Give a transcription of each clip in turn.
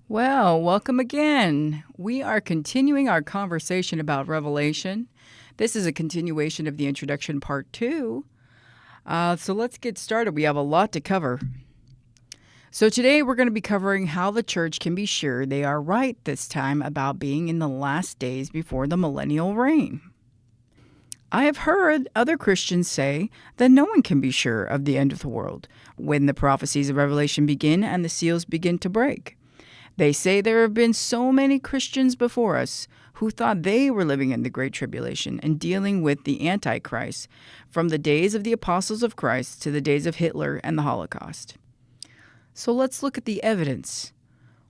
Well, welcome again. We are continuing our conversation about Revelation. This is a continuation of the introduction part 2. So let's get started. We have a lot to cover. So today we're going to be covering how the church can be sure they are right this time about being in the last days before the millennial reign. I have heard other Christians say that no one can be sure of the end of the world when the prophecies of Revelation begin and the seals begin to break. They say there have been so many Christians before us who thought they were living in the Great Tribulation and dealing with the Antichrist from the days of the apostles of Christ to the days of Hitler and the Holocaust. So let's look at the evidence.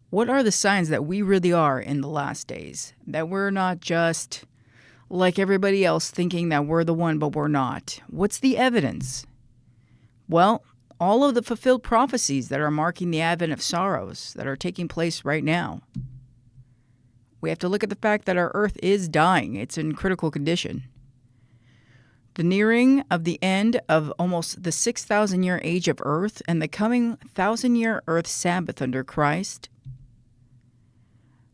What are the signs that we really are in the last days? That we're not just like everybody else thinking that we're the one, but we're not. What's the evidence? Well, all of the fulfilled prophecies that are marking the advent of sorrows that are taking place right now. We have to look at the fact that our earth is dying. It's in critical condition. The nearing of the end of almost the 6,000-year age of earth and the coming 1,000-year earth Sabbath under Christ.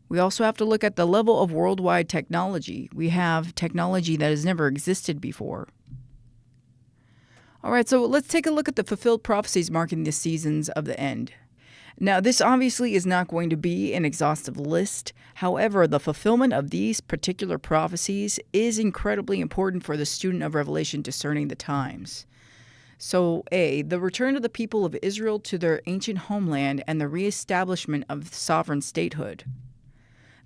We also have to look at the level of worldwide technology. We have technology that has never existed before. All right, so let's take a look at the fulfilled prophecies marking the seasons of the end. Now, this obviously is not going to be an exhaustive list. However, the fulfillment of these particular prophecies is incredibly important for the student of Revelation discerning the times. So, A, the return of the people of Israel to their ancient homeland and the reestablishment of sovereign statehood.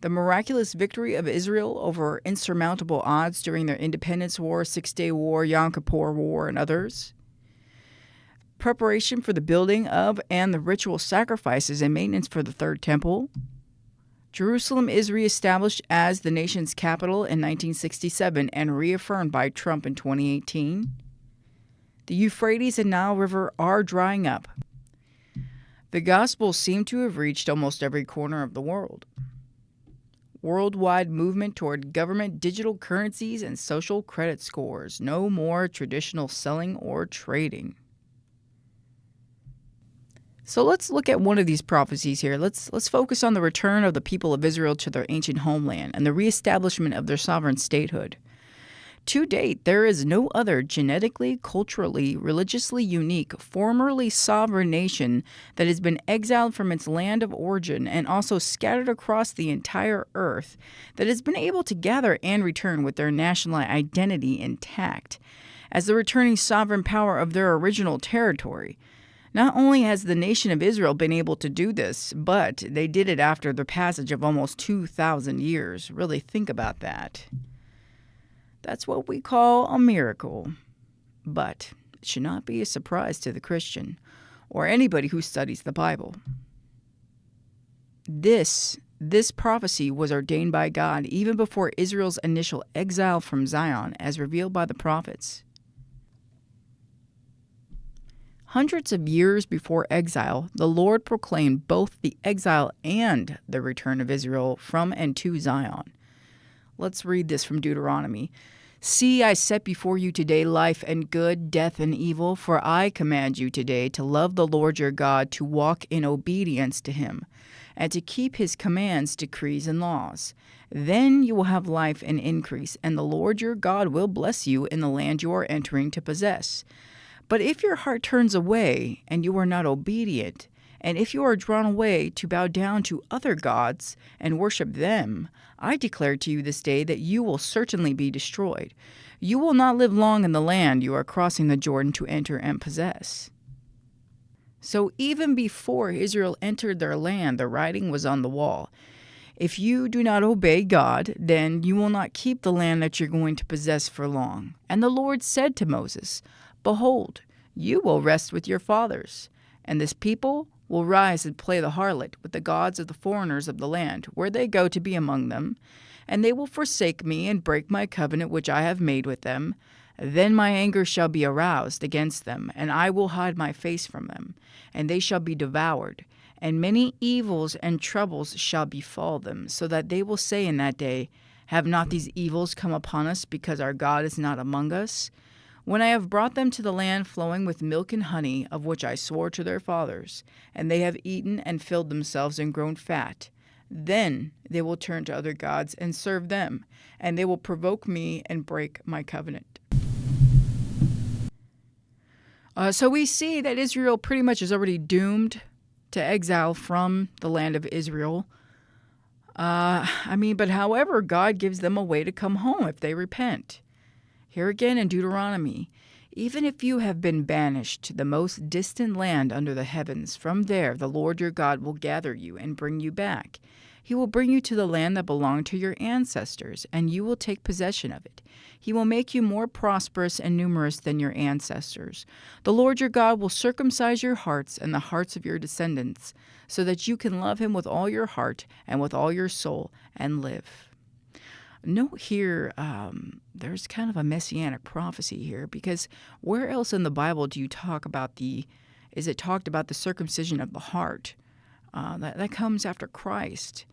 The miraculous victory of Israel over insurmountable odds during their Independence War, Six-Day War, Yom Kippur War, and others. Preparation for the building of and the ritual sacrifices and maintenance for the Third Temple. Jerusalem is reestablished as the nation's capital in 1967 and reaffirmed by Trump in 2018. The Euphrates and Nile River are drying up. The Gospels seem to have reached almost every corner of the world. Worldwide movement toward government digital currencies and social credit scores. No more traditional selling or trading. So let's look at one of these prophecies here. Let's focus on the return of the people of Israel to their ancient homeland and the reestablishment of their sovereign statehood. To date, there is no other genetically, culturally, religiously unique, formerly sovereign nation that has been exiled from its land of origin and also scattered across the entire earth that has been able to gather and return with their national identity intact as the returning sovereign power of their original territory. Not only has the nation of Israel been able to do this, but they did it after the passage of almost 2,000 years. Really think about that. That's what we call a miracle. But it should not be a surprise to the Christian or anybody who studies the Bible. This prophecy was ordained by God even before Israel's initial exile from Zion, as revealed by the prophets. Hundreds of years before exile, the Lord proclaimed both the exile and the return of Israel from and to Zion. Let's read this from Deuteronomy. See, I set before you today life and good, death and evil, for I command you today to love the Lord your God, to walk in obedience to him, and to keep his commands, decrees, and laws. Then you will have life and increase, and the Lord your God will bless you in the land you are entering to possess. But if your heart turns away, and you are not obedient, and if you are drawn away to bow down to other gods and worship them, I declare to you this day that you will certainly be destroyed. You will not live long in the land you are crossing the Jordan to enter and possess. So even before Israel entered their land, the writing was on the wall. If you do not obey God, then you will not keep the land that you're going to possess for long. And the Lord said to Moses, Behold, you will rest with your fathers, and this people will rise and play the harlot with the gods of the foreigners of the land, where they go to be among them, and they will forsake me and break my covenant which I have made with them. Then my anger shall be aroused against them, and I will hide my face from them, and they shall be devoured, and many evils and troubles shall befall them, so that they will say in that day, Have not these evils come upon us because our God is not among us? When I have brought them to the land flowing with milk and honey, of which I swore to their fathers, and they have eaten and filled themselves and grown fat, then they will turn to other gods and serve them, and they will provoke me and break my covenant. So we see that Israel pretty much is already doomed to exile from the land of Israel. But however, God gives them a way to come home if they repent. Here again in Deuteronomy, even if you have been banished to the most distant land under the heavens, from there the Lord your God will gather you and bring you back. He will bring you to the land that belonged to your ancestors, and you will take possession of it. He will make you more prosperous and numerous than your ancestors. The Lord your God will circumcise your hearts and the hearts of your descendants, so that you can love him with all your heart and with all your soul and live. Note here, there's kind of a messianic prophecy here, because where else in the Bible do you talk about is it talked about the circumcision of the heart? That comes after Christ.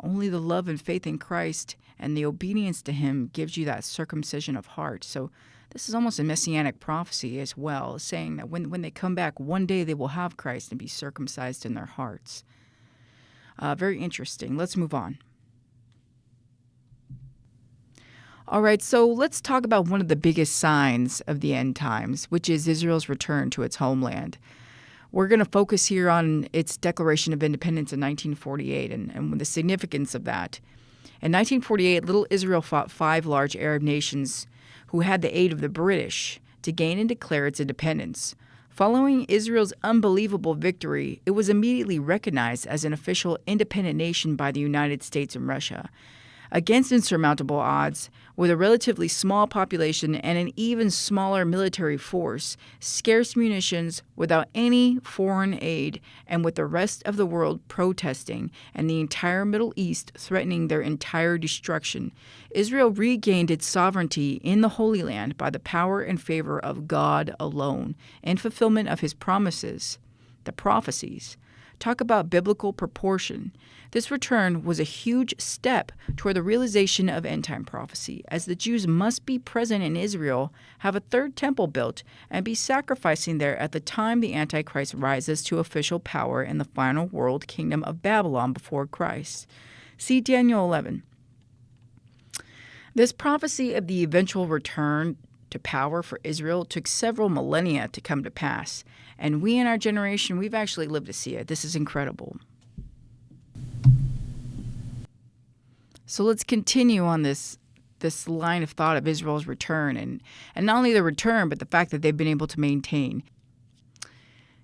Only the love and faith in Christ and the obedience to him gives you that circumcision of heart. So this is almost a messianic prophecy as well, saying that when they come back, one day they will have Christ and be circumcised in their hearts. Very interesting. Let's move on. All right, so let's talk about one of the biggest signs of the end times, which is Israel's return to its homeland. We're going to focus here on its Declaration of Independence in 1948 and the significance of that. In 1948, little Israel fought 5 large Arab nations who had the aid of the British to gain and declare its independence. Following Israel's unbelievable victory, it was immediately recognized as an official independent nation by the United States and Russia. Against insurmountable odds, with a relatively small population and an even smaller military force, scarce munitions, without any foreign aid, and with the rest of the world protesting and the entire Middle East threatening their entire destruction, Israel regained its sovereignty in the Holy Land by the power and favor of God alone, in fulfillment of his promises, the prophecies. Talk about biblical proportion. This return was a huge step toward the realization of end-time prophecy, as the Jews must be present in Israel, have a third temple built, and be sacrificing there at the time the Antichrist rises to official power in the final world kingdom of Babylon before Christ. See Daniel 11. This prophecy of the eventual return to power for Israel took several millennia to come to pass, and we in our generation, we've actually lived to see it. This is incredible. So let's continue on this line of thought of Israel's return, and not only the return, but the fact that they've been able to maintain.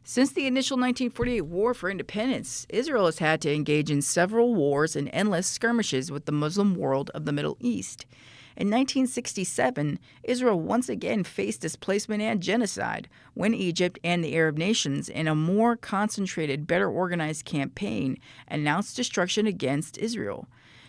Since the initial 1948 War for Independence, Israel has had to engage in several wars and endless skirmishes with the Muslim world of the Middle East. In 1967, Israel once again faced displacement and genocide when Egypt and the Arab nations, in a more concentrated, better organized campaign, announced destruction against Israel.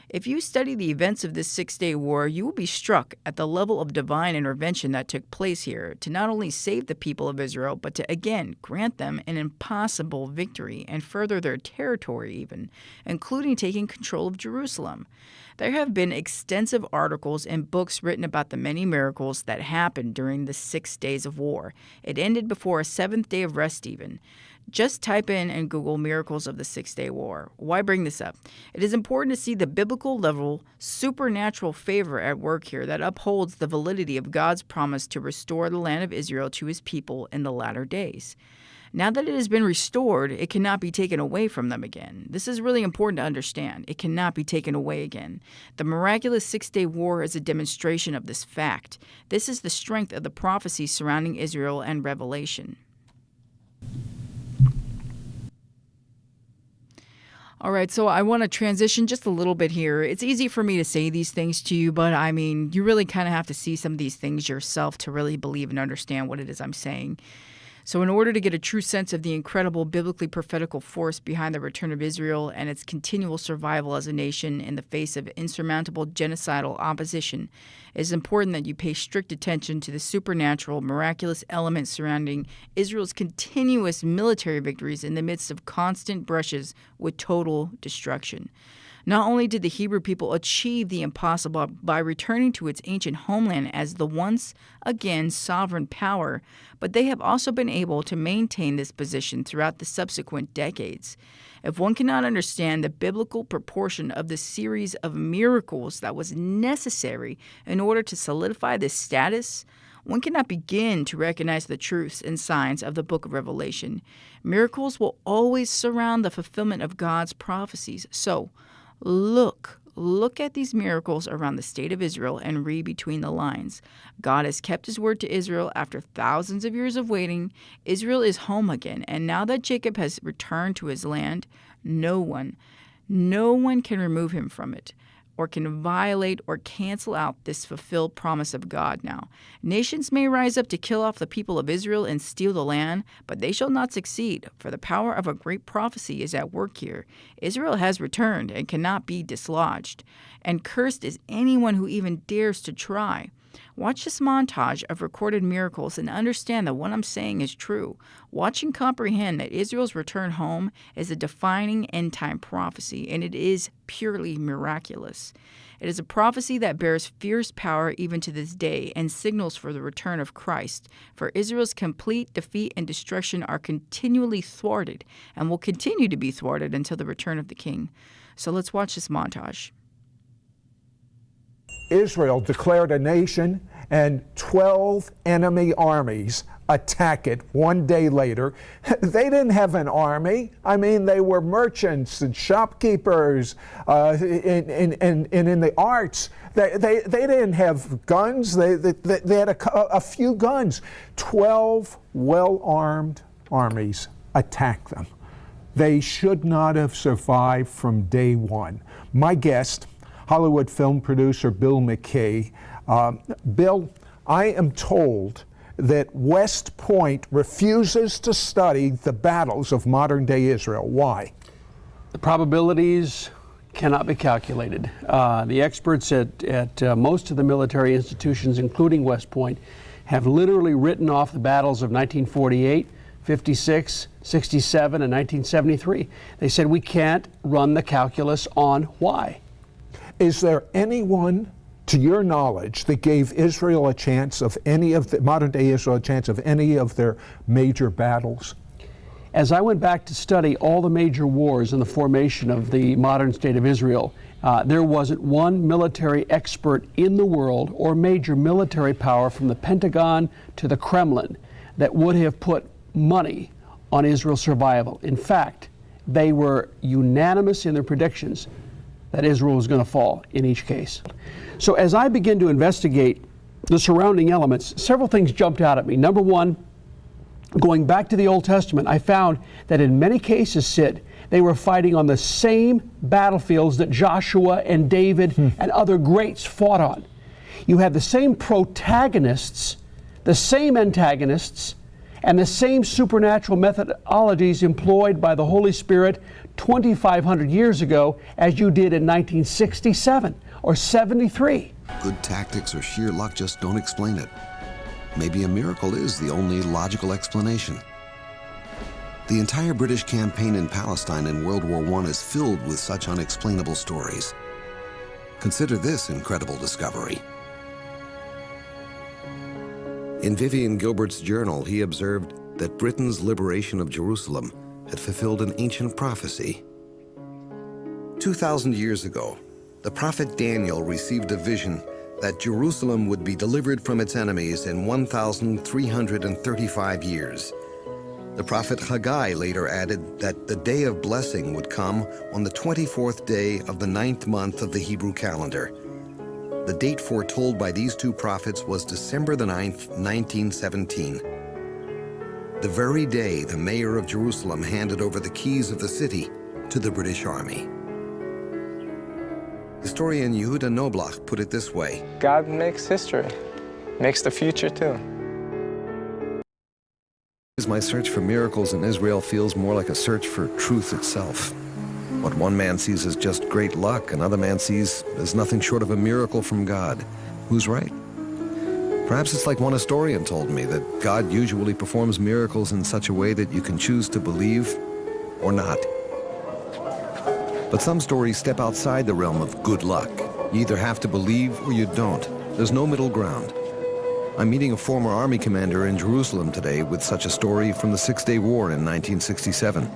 If you study the events of this Six-Day War, you will be struck at the level of divine intervention that took place here to not only save the people of Israel, but to again grant them an impossible victory and further their territory even, including taking control of Jerusalem. There have been extensive articles and books written about the many miracles that happened during the 6 days of war. It ended before a 7th day of rest even. Just type in and Google miracles of the 6-Day War. Why bring this up? It is important to see the biblical level supernatural favor at work here that upholds the validity of God's promise to restore the land of Israel to his people in the latter days. Now that it has been restored, it cannot be taken away from them again. This is really important to understand. It cannot be taken away again. The miraculous 6-Day War is a demonstration of this fact. This is the strength of the prophecies surrounding Israel and Revelation. All right, so I want to transition just a little bit here. It's easy for me to say these things to you, but I mean, you really kind of have to see some of these things yourself to really believe and understand what it is I'm saying. So in order to get a true sense of the incredible biblically prophetical force behind the return of Israel and its continual survival as a nation in the face of insurmountable genocidal opposition, it is important that you pay strict attention to the supernatural, miraculous elements surrounding Israel's continuous military victories in the midst of constant brushes with total destruction. Not only did the Hebrew people achieve the impossible by returning to its ancient homeland as the once again sovereign power, but they have also been able to maintain this position throughout the subsequent decades. If one cannot understand the biblical proportion of the series of miracles that was necessary in order to solidify this status, one cannot begin to recognize the truths and signs of the book of Revelation. Miracles will always surround the fulfillment of God's prophecies. So, look at these miracles around the state of Israel and read between the lines. God has kept his word to Israel after thousands of years of waiting. Israel is home again, and now that Jacob has returned to his land, no one can remove him from it, or can violate or cancel out this fulfilled promise of God now. Nations may rise up to kill off the people of Israel and steal the land, but they shall not succeed, for the power of a great prophecy is at work here. Israel has returned and cannot be dislodged, and cursed is anyone who even dares to try. Watch this montage of recorded miracles and understand that what I'm saying is true. Watch and comprehend that Israel's return home is a defining end-time prophecy, and it is purely miraculous. It is a prophecy that bears fierce power even to this day and signals for the return of Christ. For Israel's complete defeat and destruction are continually thwarted and will continue to be thwarted until the return of the King. So let's watch this montage. Israel declared a nation, and 12 enemy armies attack it one day later. They didn't have an army. I mean, they were merchants and shopkeepers and in the arts. They didn't have guns. They had a few guns. 12 well-armed armies attack them. They should not have survived from day one. My guest, Hollywood film producer Bill McKay. Bill, I am told that West Point refuses to study the battles of modern-day Israel. Why? The probabilities cannot be calculated. The experts at most of the military institutions, including West Point, have literally written off the battles of 1948, 56, 67, and 1973. They said we can't run the calculus on why. Is there anyone, to your knowledge, that gave Israel a chance of any of the modern-day Israel a chance of any of their major battles? As I went back to study all the major wars and the formation of the modern state of Israel, there wasn't one military expert in the world or major military power from the Pentagon to the Kremlin that would have put money on Israel's survival. In fact, they were unanimous in their predictions that Israel was going to fall in each case. So as I began to investigate the surrounding elements, several things jumped out at me. Number one, going back to the Old Testament, I found that in many cases, Sid, they were fighting on the same battlefields that Joshua and David and other greats fought on. You had the same protagonists, the same antagonists, and the same supernatural methodologies employed by the Holy Spirit 2,500 years ago as you did in 1967 or 73. Good tactics or sheer luck just don't explain it. Maybe a miracle is the only logical explanation. The entire British campaign in Palestine in World War I is filled with such unexplainable stories. Consider this incredible discovery. In Vivian Gilbert's journal, he observed that Britain's liberation of Jerusalem had fulfilled an ancient prophecy. 2,000 years ago, the prophet Daniel received a vision that Jerusalem would be delivered from its enemies in 1,335 years. The prophet Haggai later added that the day of blessing would come on the 24th day of the 9th month of the Hebrew calendar. The date foretold by these two prophets was December the 9th, 1917. The very day the mayor of Jerusalem handed over the keys of the city to the British Army. Historian Yehuda Noblach put it this way: God makes history, makes the future too. My search for miracles in Israel feels more like a search for truth itself. What one man sees as just great luck, another man sees as nothing short of a miracle from God. Who's right? Perhaps it's like one historian told me, that God usually performs miracles in such a way that you can choose to believe or not. But some stories step outside the realm of good luck. You either have to believe or you don't. There's no middle ground. I'm meeting a former army commander in Jerusalem today with such a story from the Six-Day War in 1967.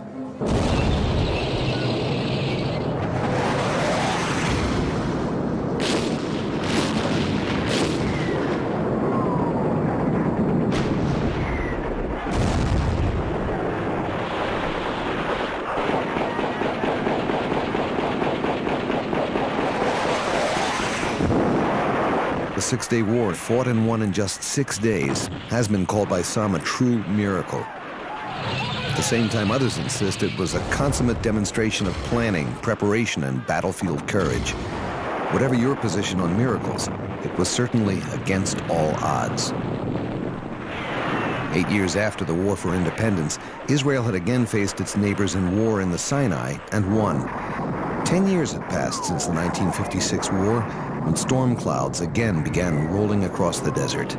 The Six-Day War, fought and won in just 6 days, has been called by some a true miracle. At the same time, others insist it was a consummate demonstration of planning, preparation, and battlefield courage. Whatever your position on miracles, it was certainly against all odds. 8 years after the War for Independence, Israel had again faced its neighbors in war in the Sinai and won. 10 years had passed since the 1956 war, when storm clouds again began rolling across the desert.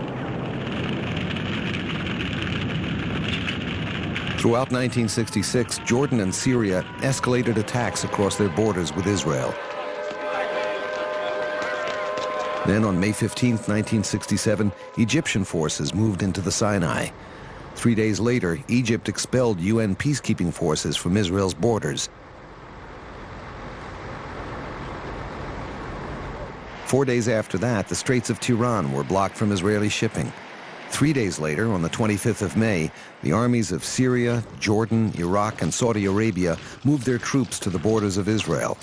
Throughout 1966, Jordan and Syria escalated attacks across their borders with Israel. Then on May 15, 1967, Egyptian forces moved into the Sinai. 3 days later, Egypt expelled UN peacekeeping forces from Israel's borders. 4 days after that, the Straits of Tiran were blocked from Israeli shipping. 3 days later, on the 25th of May, the armies of Syria, Jordan, Iraq, and Saudi Arabia moved their troops to the borders of Israel.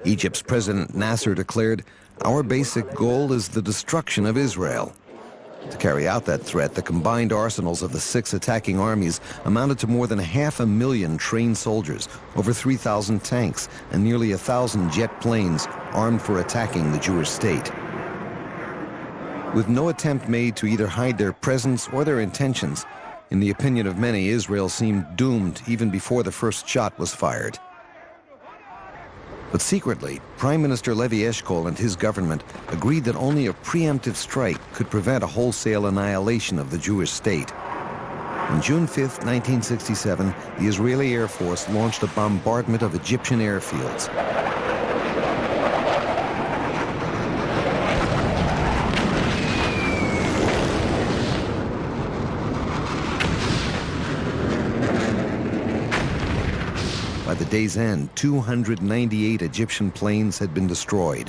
Egypt's President Nasser declared, "Our basic goal is the destruction of Israel." To carry out that threat, the combined arsenals of the 6 attacking armies amounted to more than 500,000 trained soldiers, over 3,000 tanks, and nearly 1,000 jet planes armed for attacking the Jewish state. With no attempt made to either hide their presence or their intentions, in the opinion of many, Israel seemed doomed even before the first shot was fired. But secretly, Prime Minister Levi Eshkol and his government agreed that only a preemptive strike could prevent a wholesale annihilation of the Jewish state. On June 5, 1967, the Israeli Air Force launched a bombardment of Egyptian airfields. By the day's end, 298 Egyptian planes had been destroyed.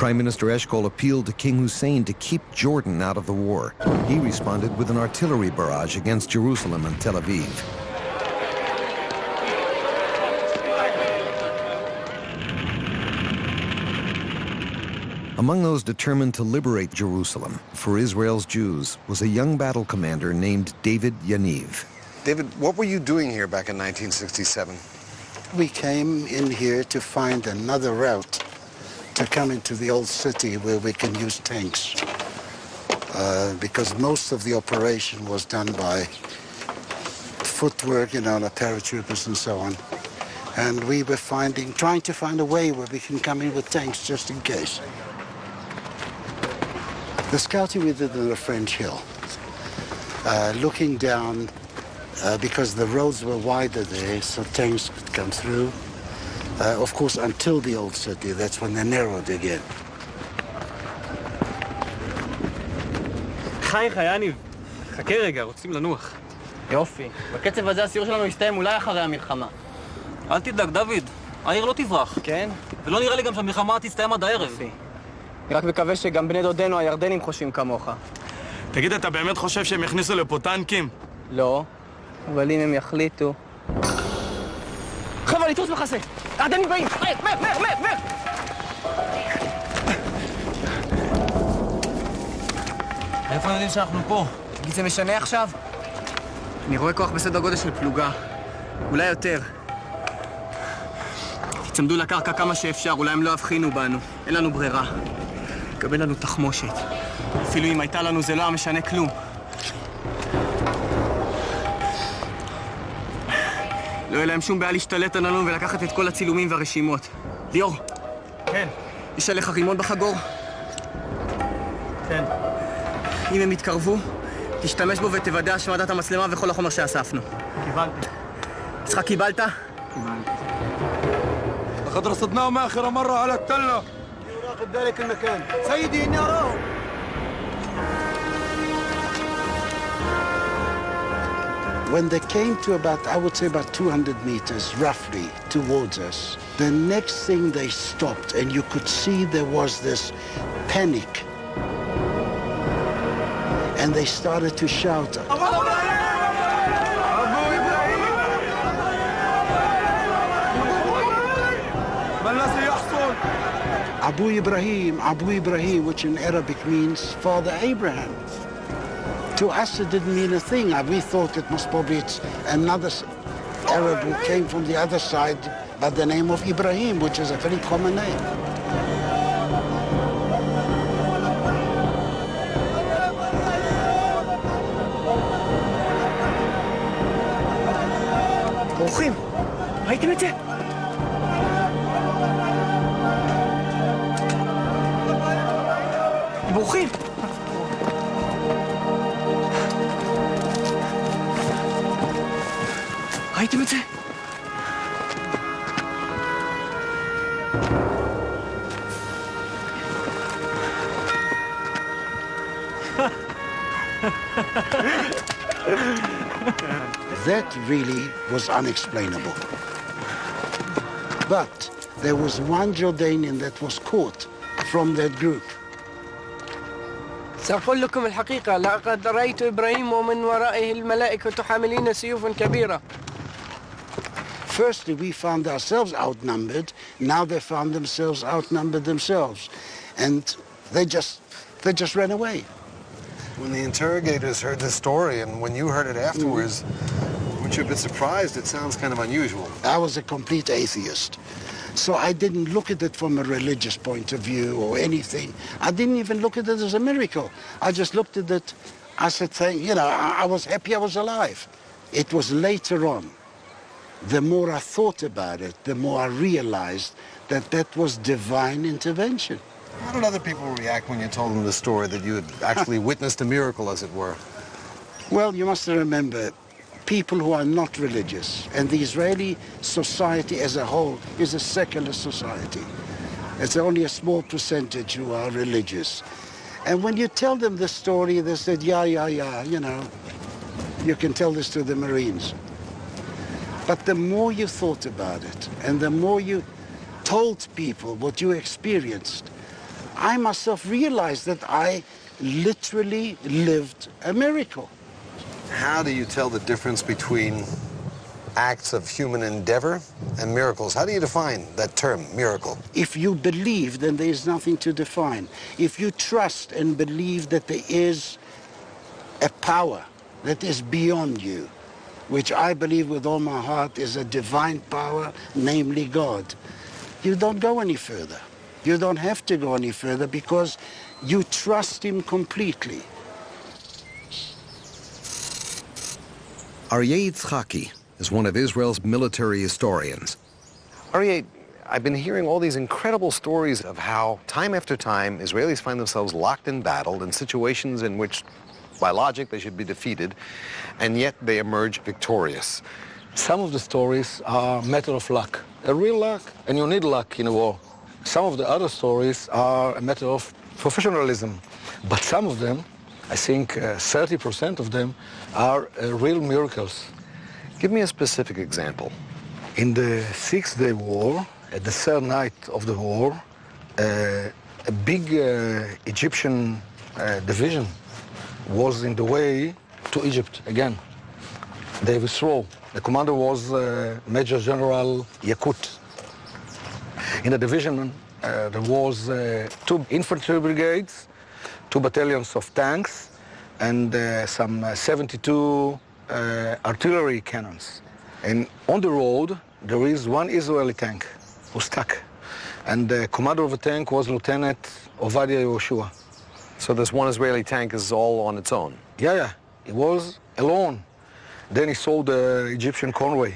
Prime Minister Eshkol appealed to King Hussein to keep Jordan out of the war. He responded with an artillery barrage against Jerusalem and Tel Aviv. Among those determined to liberate Jerusalem for Israel's Jews was a young battle commander named David Yaniv. David, what were you doing here back in 1967? We came in here to find another route to come into the old city where we can use tanks. Because most of the operation was done by footwork, the paratroopers and so on. And we were trying to find a way where we can come in with tanks just in case. The scouting we did on the French Hill, looking down, because the roads were wider there, so tanks could come through. Of course, until the old city, that's when they narrowed again. חי, יניב. חכה רגע, רוצים לנוח. יופי. בקצב הזה הסיור שלנו יסתיים אולי אחרי המלחמה. אל תדאג, דוד. העיר לא תברח. כן? ולא נראה לי גם שהמלחמה תסתיים עד הערב. יופי. אני רק מקווה שגם בני דודינו הירדנים חושבים כמוך. תגיד, אתה באמת חושב שהם יכניסו לפה טנקים? לא, אבל אם הם יחליטו... חבר'ה, לתפוס מחסה! הירדנים באים! מהר! איפה יודעים שאנחנו פה? תגיד, זה משנה עכשיו? אני רואה כוח בסדר גודל של פלוגה. אולי יותר. תצמדו לקרקע כמה שאפשר, אולי הם לא הבחינו בנו. אין לנו ברירה. קבל לנו תחמושת. אפילו אם הייתה לנו זה לא היה משנה כלום. לא יהיה להם שום בעיה להשתלט עלינו ולקחת את כל הצילומים והרשימות. ליאור. כן. יש עליך רימון בחגור? כן. אם הם יתקרבו, תשתמש בו ותוודא השמדת המצלמה וכל החומר שאספנו. קיבלתי. יצחק, קיבלת? קיבלתי. لقد رصدناهم آخر مرة على التلة. يراقب ذلك المكان. سيدي إني أراه. When they came to about, I would say about 200 meters, roughly, towards us, the next thing they stopped, and you could see there was this panic. And they started to shout. Abu Ibrahim, which in Arabic means Father Abraham. To us, it didn't mean a thing. We thought it must probably it's another Arab who came from the other side by the name of Ibrahim, which is a very common name. ברוכים, ראיתם את זה? ברוכים! ראיתם את זה? That really was unexplainable. But there was one Jordanian that was caught from that group. سأقول لكم الحقيقة، لقد رأيت إبراهيم ومن ورائه الملائكة حاملين سيوف كبيرة. Firstly, we found ourselves outnumbered. Now they found themselves outnumbered themselves. And they just ran away. When the interrogators heard the story and when you heard it afterwards, weren't you a bit surprised? It sounds kind of unusual. I was a complete atheist. So I didn't look at it from a religious point of view or anything. I didn't even look at it as a miracle. I just looked at it, I said, I was happy I was alive. It was later on, the more I thought about it, the more I realized that that was divine intervention. How did other people react when you told them the story that you had actually witnessed a miracle, as it were? Well, you must remember, people who are not religious, and the Israeli society as a whole is a secular society. It's only a small percentage who are religious. And when you tell them the story, they said, yeah, you can tell this to the Marines. But the more you thought about it, and the more you told people what you experienced, I myself realized that I literally lived a miracle. How do you tell the difference between acts of human endeavor and miracles? How do you define that term, miracle? If you believe, then there is nothing to define. If you trust and believe that there is a power that is beyond you, which I believe with all my heart is a divine power, namely God, you don't go any further. You don't have to go any further because you trust him completely. Aryeh Yitzchaki is one of Israel's military historians. Aryeh, I've been hearing all these incredible stories of how, time after time, Israelis find themselves locked in battle in situations in which, by logic, they should be defeated, and yet they emerge victorious. Some of the stories are a matter of luck, a real luck, and you need luck in a war. Some of the other stories are a matter of professionalism, but some of them, I think 30% of them, are real miracles. Give me a specific example. In the Six-Day War, at the third night of the war, a big Egyptian division was in the way to Egypt again. They withdrew. The commander was Major General Yakut. In the division, there was 2 infantry brigades, 2 battalions of tanks, and some 72 artillery cannons. And on the road, there is 1 Israeli tank who's stuck. And the commander of the tank was Lieutenant Ovadia Yoshua. So this one Israeli tank is all on its own? Yeah. He was alone. Then he saw the Egyptian convoy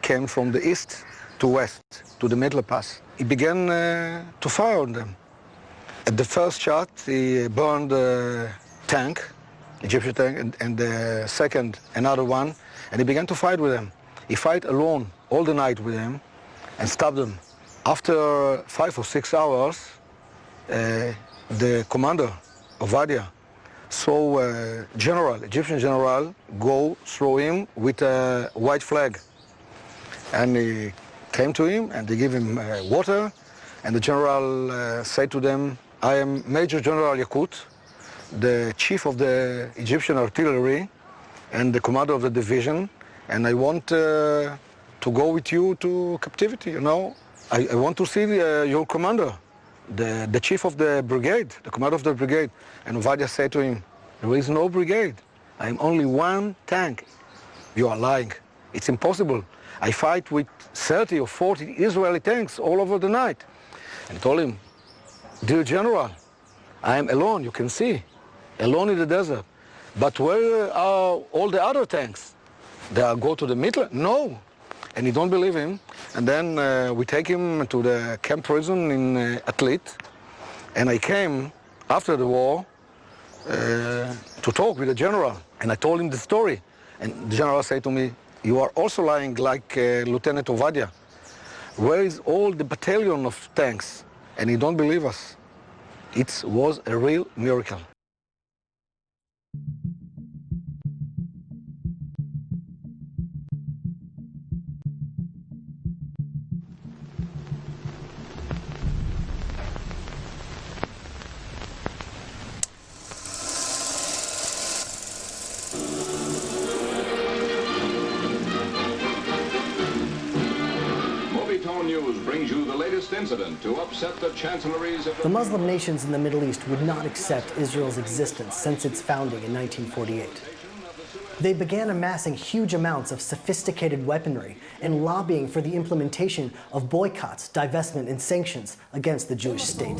came from the east to west, to the Middle Pass. He began to fire on them. At the first shot, he burned the tank Egyptian tank, and the second, another one, and he began to fight with them. He fight alone all the night with them and stopped them. After 5 or 6 hours, the commander, Ovadia, saw Egyptian general, go through him with a white flag. And he came to him and they gave him water, and the general said to them, I am Major General Yakut, the chief of the Egyptian artillery and the commander of the division, and I want to go with you to captivity, you know. I want to see your commander, the chief of the brigade, the commander of the brigade. And Ovadia said to him, there is no brigade. I am only one tank. You are lying. It's impossible. I fight with 30 or 40 Israeli tanks all over the night. And he told him, dear general, I am alone, you can see, alone in the desert. But where are all the other tanks? They are go to the middle? No. And he don't believe him. And then we take him to the camp prison in Atlit. And I came after the war to talk with the general. And I told him the story. And the general said to me, you are also lying like Lieutenant Ovadia. Where is all the battalion of tanks? And he don't believe us. It was a real miracle. News brings you the latest incident to upset the chancelleries of the Muslim nations in the Middle East would not accept Israel's existence since its founding in 1948. They began amassing huge amounts of sophisticated weaponry and lobbying for the implementation of boycotts, divestment, and sanctions against the Jewish state.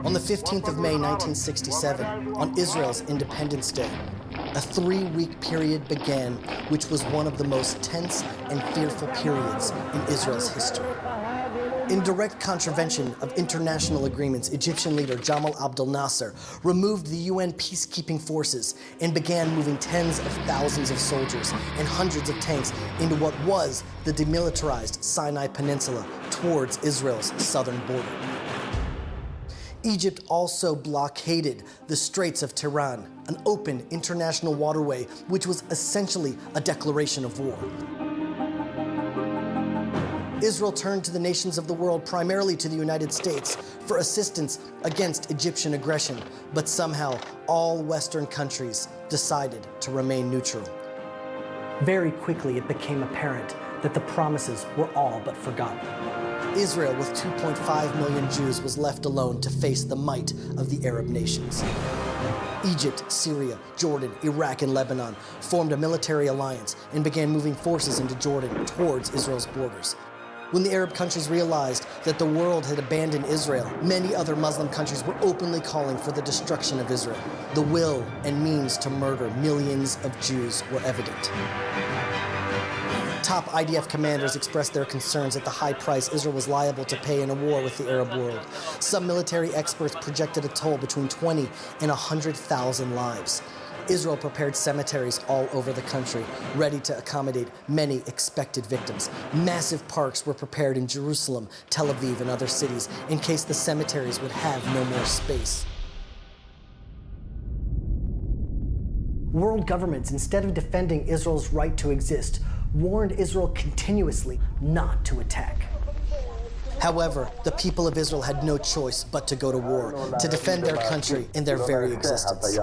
On the 15th of May, 1967, on Israel's Independence Day, a 3-week period began, which was one of the most tense and fearful periods in Israel's history. In direct contravention of international agreements, Egyptian leader Jamal Abdel Nasser removed the UN peacekeeping forces and began moving tens of thousands of soldiers and hundreds of tanks into what was the demilitarized Sinai Peninsula towards Israel's southern border. Egypt also blockaded the Straits of Tiran, an open international waterway which was essentially a declaration of war. Israel turned to the nations of the world, primarily to the United States, for assistance against Egyptian aggression, but somehow all Western countries decided to remain neutral. Very quickly, it became apparent that the promises were all but forgotten. Israel, with 2.5 million Jews, was left alone to face the might of the Arab nations. Egypt, Syria, Jordan, Iraq, and Lebanon formed a military alliance and began moving forces into Jordan towards Israel's borders. When the Arab countries realized that the world had abandoned Israel, many other Muslim countries were openly calling for the destruction of Israel. The will and means to murder millions of Jews were evident. Top IDF commanders expressed their concerns at the high price Israel was liable to pay in a war with the Arab world. Some military experts projected a toll between 20 and 100,000 lives. Israel prepared cemeteries all over the country, ready to accommodate many expected victims. Massive parks were prepared in Jerusalem, Tel Aviv, and other cities in case the cemeteries would have no more space. World governments, instead of defending Israel's right to exist, warned Israel continuously not to attack. However, the people of Israel had no choice but to go to war, to defend their country and their very existence.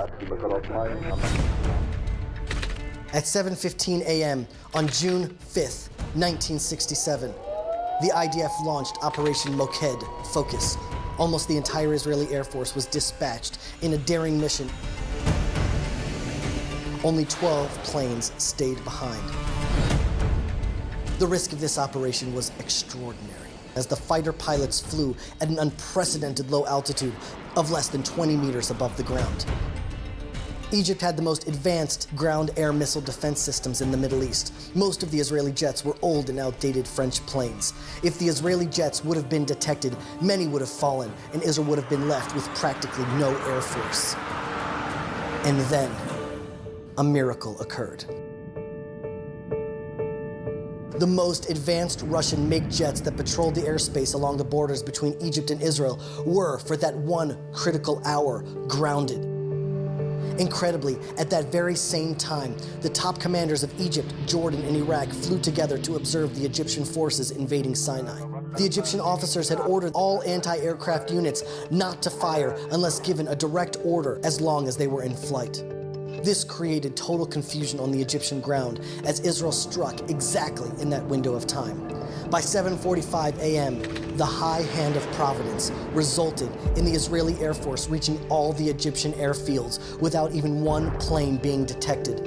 At 7:15 a.m. on June 5th, 1967, the IDF launched Operation Moked, Focus. Almost the entire Israeli Air Force was dispatched in a daring mission. Only 12 planes stayed behind. The risk of this operation was extraordinary, as the fighter pilots flew at an unprecedented low altitude of less than 20 meters above the ground. Egypt had the most advanced ground-air missile defense systems in the Middle East. Most of the Israeli jets were old and outdated French planes. If the Israeli jets would have been detected, many would have fallen, and Israel would have been left with practically no air force. And then, a miracle occurred. The most advanced Russian MiG jets that patrolled the airspace along the borders between Egypt and Israel were, for that one critical hour, grounded. Incredibly, at that very same time, the top commanders of Egypt, Jordan, and Iraq flew together to observe the Egyptian forces invading Sinai. The Egyptian officers had ordered all anti-aircraft units not to fire unless given a direct order as long as they were in flight. This created total confusion on the Egyptian ground as Israel struck exactly in that window of time. By 7:45 a.m., the high hand of Providence resulted in the Israeli Air Force reaching all the Egyptian airfields without even one plane being detected.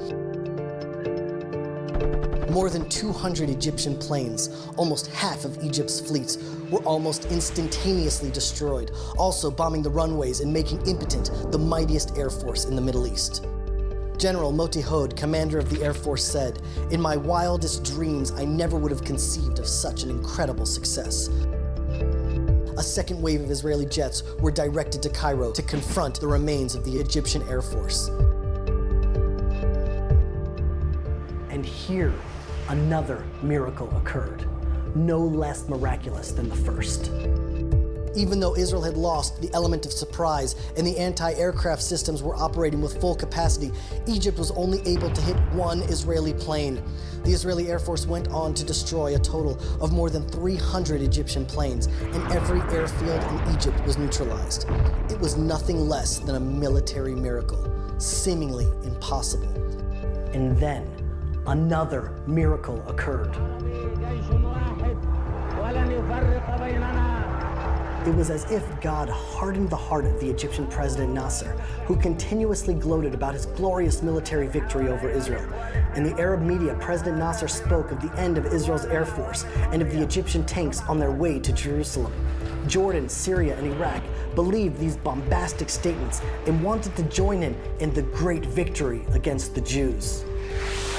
More than 200 Egyptian planes, almost half of Egypt's fleets, were almost instantaneously destroyed, also bombing the runways and making impotent the mightiest air force in the Middle East. General Moti Hod, commander of the Air Force, said, "In my wildest dreams, I never would have conceived of such an incredible success." A second wave of Israeli jets were directed to Cairo to confront the remains of the Egyptian Air Force. And here, another miracle occurred, no less miraculous than the first. Even though Israel had lost the element of surprise and the anti-aircraft systems were operating with full capacity, Egypt was only able to hit one Israeli plane. The Israeli Air Force went on to destroy a total of more than 300 Egyptian planes, and every airfield in Egypt was neutralized. It was nothing less than a military miracle, seemingly impossible. And then, another miracle occurred. It was as if God hardened the heart of the Egyptian President Nasser, who continuously gloated about his glorious military victory over Israel. In the Arab media, President Nasser spoke of the end of Israel's air force and of the Egyptian tanks on their way to Jerusalem. Jordan, Syria, and Iraq believed these bombastic statements and wanted to join him in the great victory against the Jews.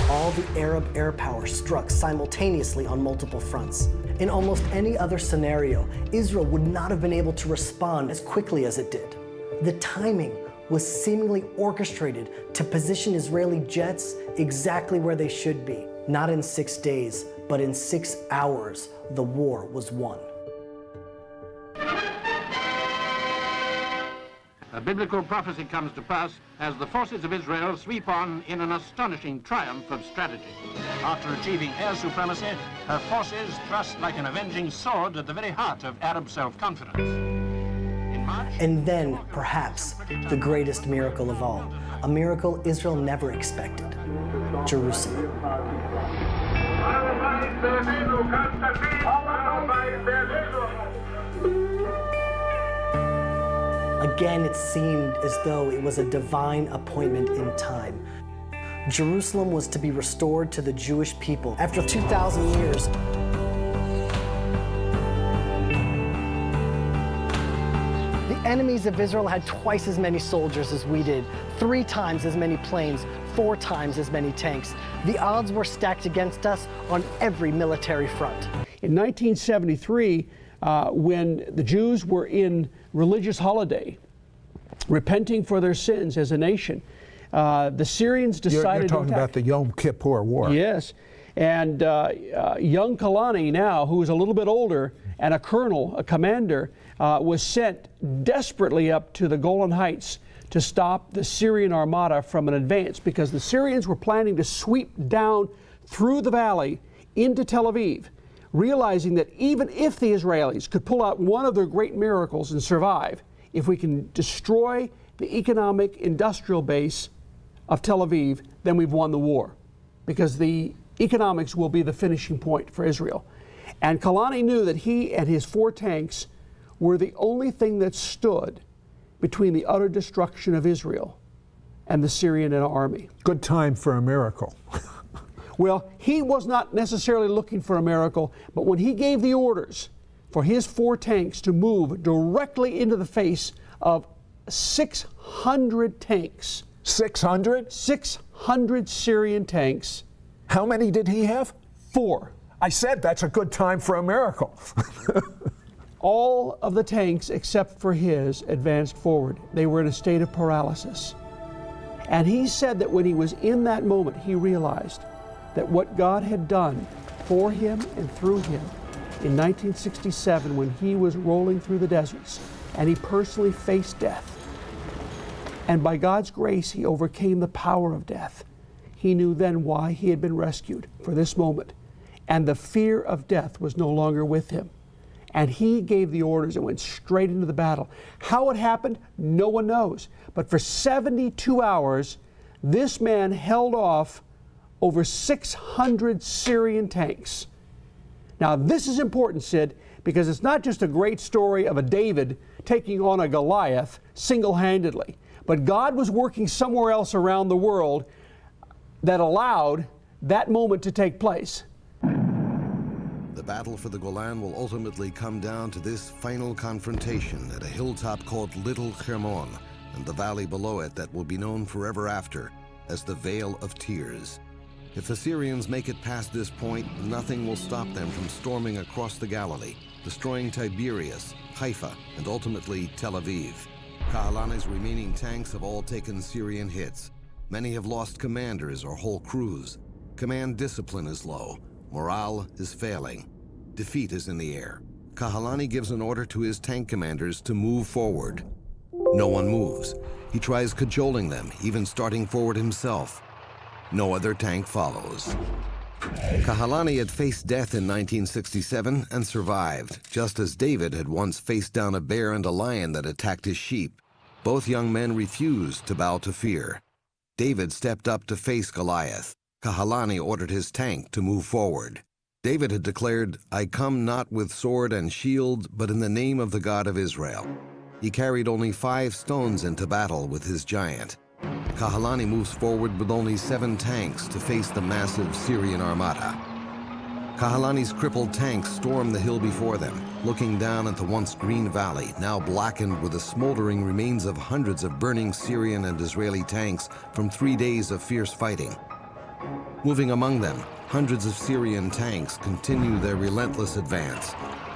All the Arab air power struck simultaneously on multiple fronts. In almost any other scenario, Israel would not have been able to respond as quickly as it did. The timing was seemingly orchestrated to position Israeli jets exactly where they should be. Not in 6 days, but in 6 hours, the war was won. A biblical prophecy comes to pass as the forces of Israel sweep on in an astonishing triumph of strategy. After achieving air supremacy, her forces thrust like an avenging sword at the very heart of Arab self-confidence. And then, perhaps, the greatest miracle of all, a miracle Israel never expected: Jerusalem. Again, it seemed as though it was a divine appointment in time. Jerusalem was to be restored to the Jewish people after 2,000 years. The enemies of Israel had twice as many soldiers as we did, 3 times as many planes, 4 times as many tanks. The odds were stacked against us on every military front. In 1973, when the Jews were in religious holiday, repenting for their sins as a nation, the Syrians decided You're talking about the Yom Kippur War. Yes. And young Kalani now, who was a little bit older, and a colonel, a commander, was sent desperately up to the Golan Heights to stop the Syrian armada from an advance, because the Syrians were planning to sweep down through the valley into Tel Aviv, realizing that even if the Israelis could pull out one of their great miracles and survive, if we can destroy the economic industrial base of Tel Aviv, then we've won the war, because the economics will be the finishing point for Israel. And Kalani knew that he and his 4 tanks were the only thing that stood between the utter destruction of Israel and the Syrian army. Good time for a miracle. Well, he was not necessarily looking for a miracle, but when he gave the orders for his 4 tanks to move directly into the face of 600 tanks 600? 600 Syrian tanks. How many did he have? 4. I said that's a good time for a miracle. All of the tanks, except for his, advanced forward. They were in a state of paralysis. And he said that when he was in that moment, he realized that what God had done for him and through him in 1967 when he was rolling through the deserts and he personally faced death. And by God's grace, he overcame the power of death. He knew then why he had been rescued for this moment. And the fear of death was no longer with him. And he gave the orders and went straight into the battle. How it happened, no one knows. But for 72 hours, this man held off over 600 Syrian tanks. Now, this is important, Sid, because it's not just a great story of a David taking on a Goliath single-handedly, but God was working somewhere else around the world that allowed that moment to take place. The battle for the Golan will ultimately come down to this final confrontation at a hilltop called Little Hermon, and the valley below it that will be known forever after as the Vale of Tears. If the Syrians make it past this point, nothing will stop them from storming across the Galilee, destroying Tiberias, Haifa, and ultimately Tel Aviv. Kahalani's remaining tanks have all taken Syrian hits. Many have lost commanders or whole crews. Command discipline is low. Morale is failing. Defeat is in the air. Kahalani gives an order to his tank commanders to move forward. No one moves. He tries cajoling them, even starting forward himself. No other tank follows. Kahalani had faced death in 1967 and survived, just as David had once faced down a bear and a lion that attacked his sheep. Both young men refused to bow to fear. David stepped up to face Goliath. Kahalani ordered his tank to move forward. David had declared, "I come not with sword and shield, but in the name of the God of Israel." He carried only 5 stones into battle with his giant. Kahalani moves forward with only 7 tanks to face the massive Syrian armada. Kahalani's crippled tanks storm the hill before them, looking down at the once green valley, now blackened with the smoldering remains of hundreds of burning Syrian and Israeli tanks from 3 days of fierce fighting. Moving among them, hundreds of Syrian tanks continue their relentless advance.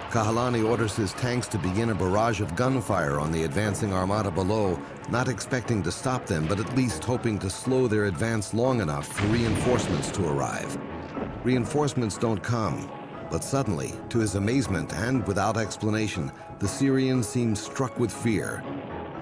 Kahalani orders his tanks to begin a barrage of gunfire on the advancing armada below, not expecting to stop them, but at least hoping to slow their advance long enough for reinforcements to arrive. Reinforcements don't come, but suddenly, to his amazement and without explanation, the Syrians seem struck with fear.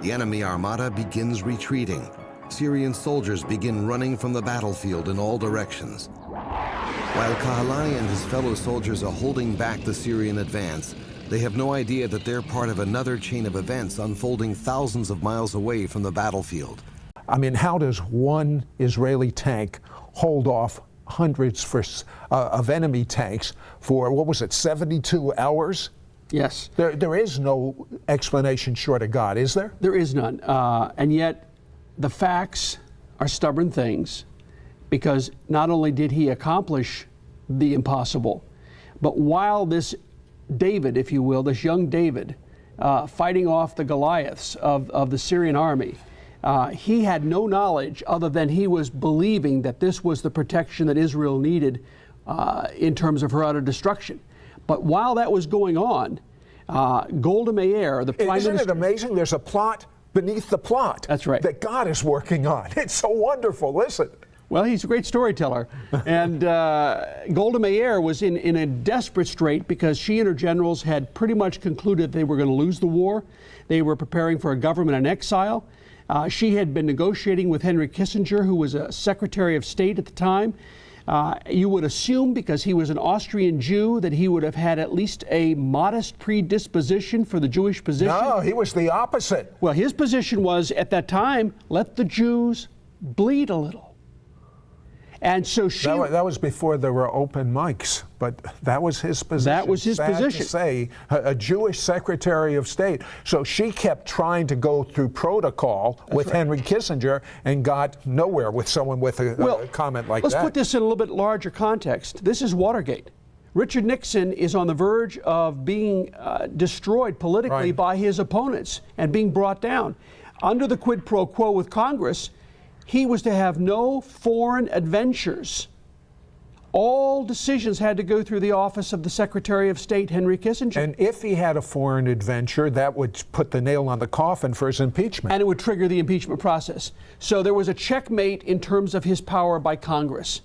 The enemy armada begins retreating. Syrian soldiers begin running from the battlefield in all directions. While Kahalani and his fellow soldiers are holding back the Syrian advance, they have no idea that they're part of another chain of events unfolding thousands of miles away from the battlefield. I mean, how does one Israeli tank hold off hundreds of enemy tanks for, 72 hours? Yes. There is no explanation short of God, is there? There is none. And yet, the facts are stubborn things, because not only did he accomplish the impossible, but while this David, if you will, this young David, fighting off the Goliaths of the Syrian army, he had no knowledge other than he was believing that this was the protection that Israel needed in terms of her utter destruction. But while that was going on, Golda Meir, the prime minister... Isn't it amazing? There's a plot beneath the plot. That's right. That God is working on. It's so wonderful. Listen. Well, he's a great storyteller. And Golda Meir was in a desperate strait because she and her generals had pretty much concluded they were going to lose the war. They were preparing for a government in exile. She had been negotiating with Henry Kissinger, who was a Secretary of State at the time. You would assume, because he was an Austrian Jew, that he would have had at least a modest predisposition for the Jewish position. No, he was the opposite. Well, his position was, at that time, let the Jews bleed a little. And so she... That was before there were open mics, but that was his position. That was his Sad position. To say, a Jewish Secretary of State. So she kept trying to go through protocol with Henry Kissinger and got nowhere with someone with a comment like that. Let's put this in a little bit larger context. This is Watergate. Richard Nixon is on the verge of being destroyed politically by his opponents and being brought down. Under the quid pro quo with Congress, He was to have no foreign adventures. All decisions had to go through the office of the Secretary of State, Henry Kissinger. And if he had a foreign adventure, that would put the nail on the coffin for his impeachment. And it would trigger the impeachment process. So there was a checkmate in terms of his power by Congress.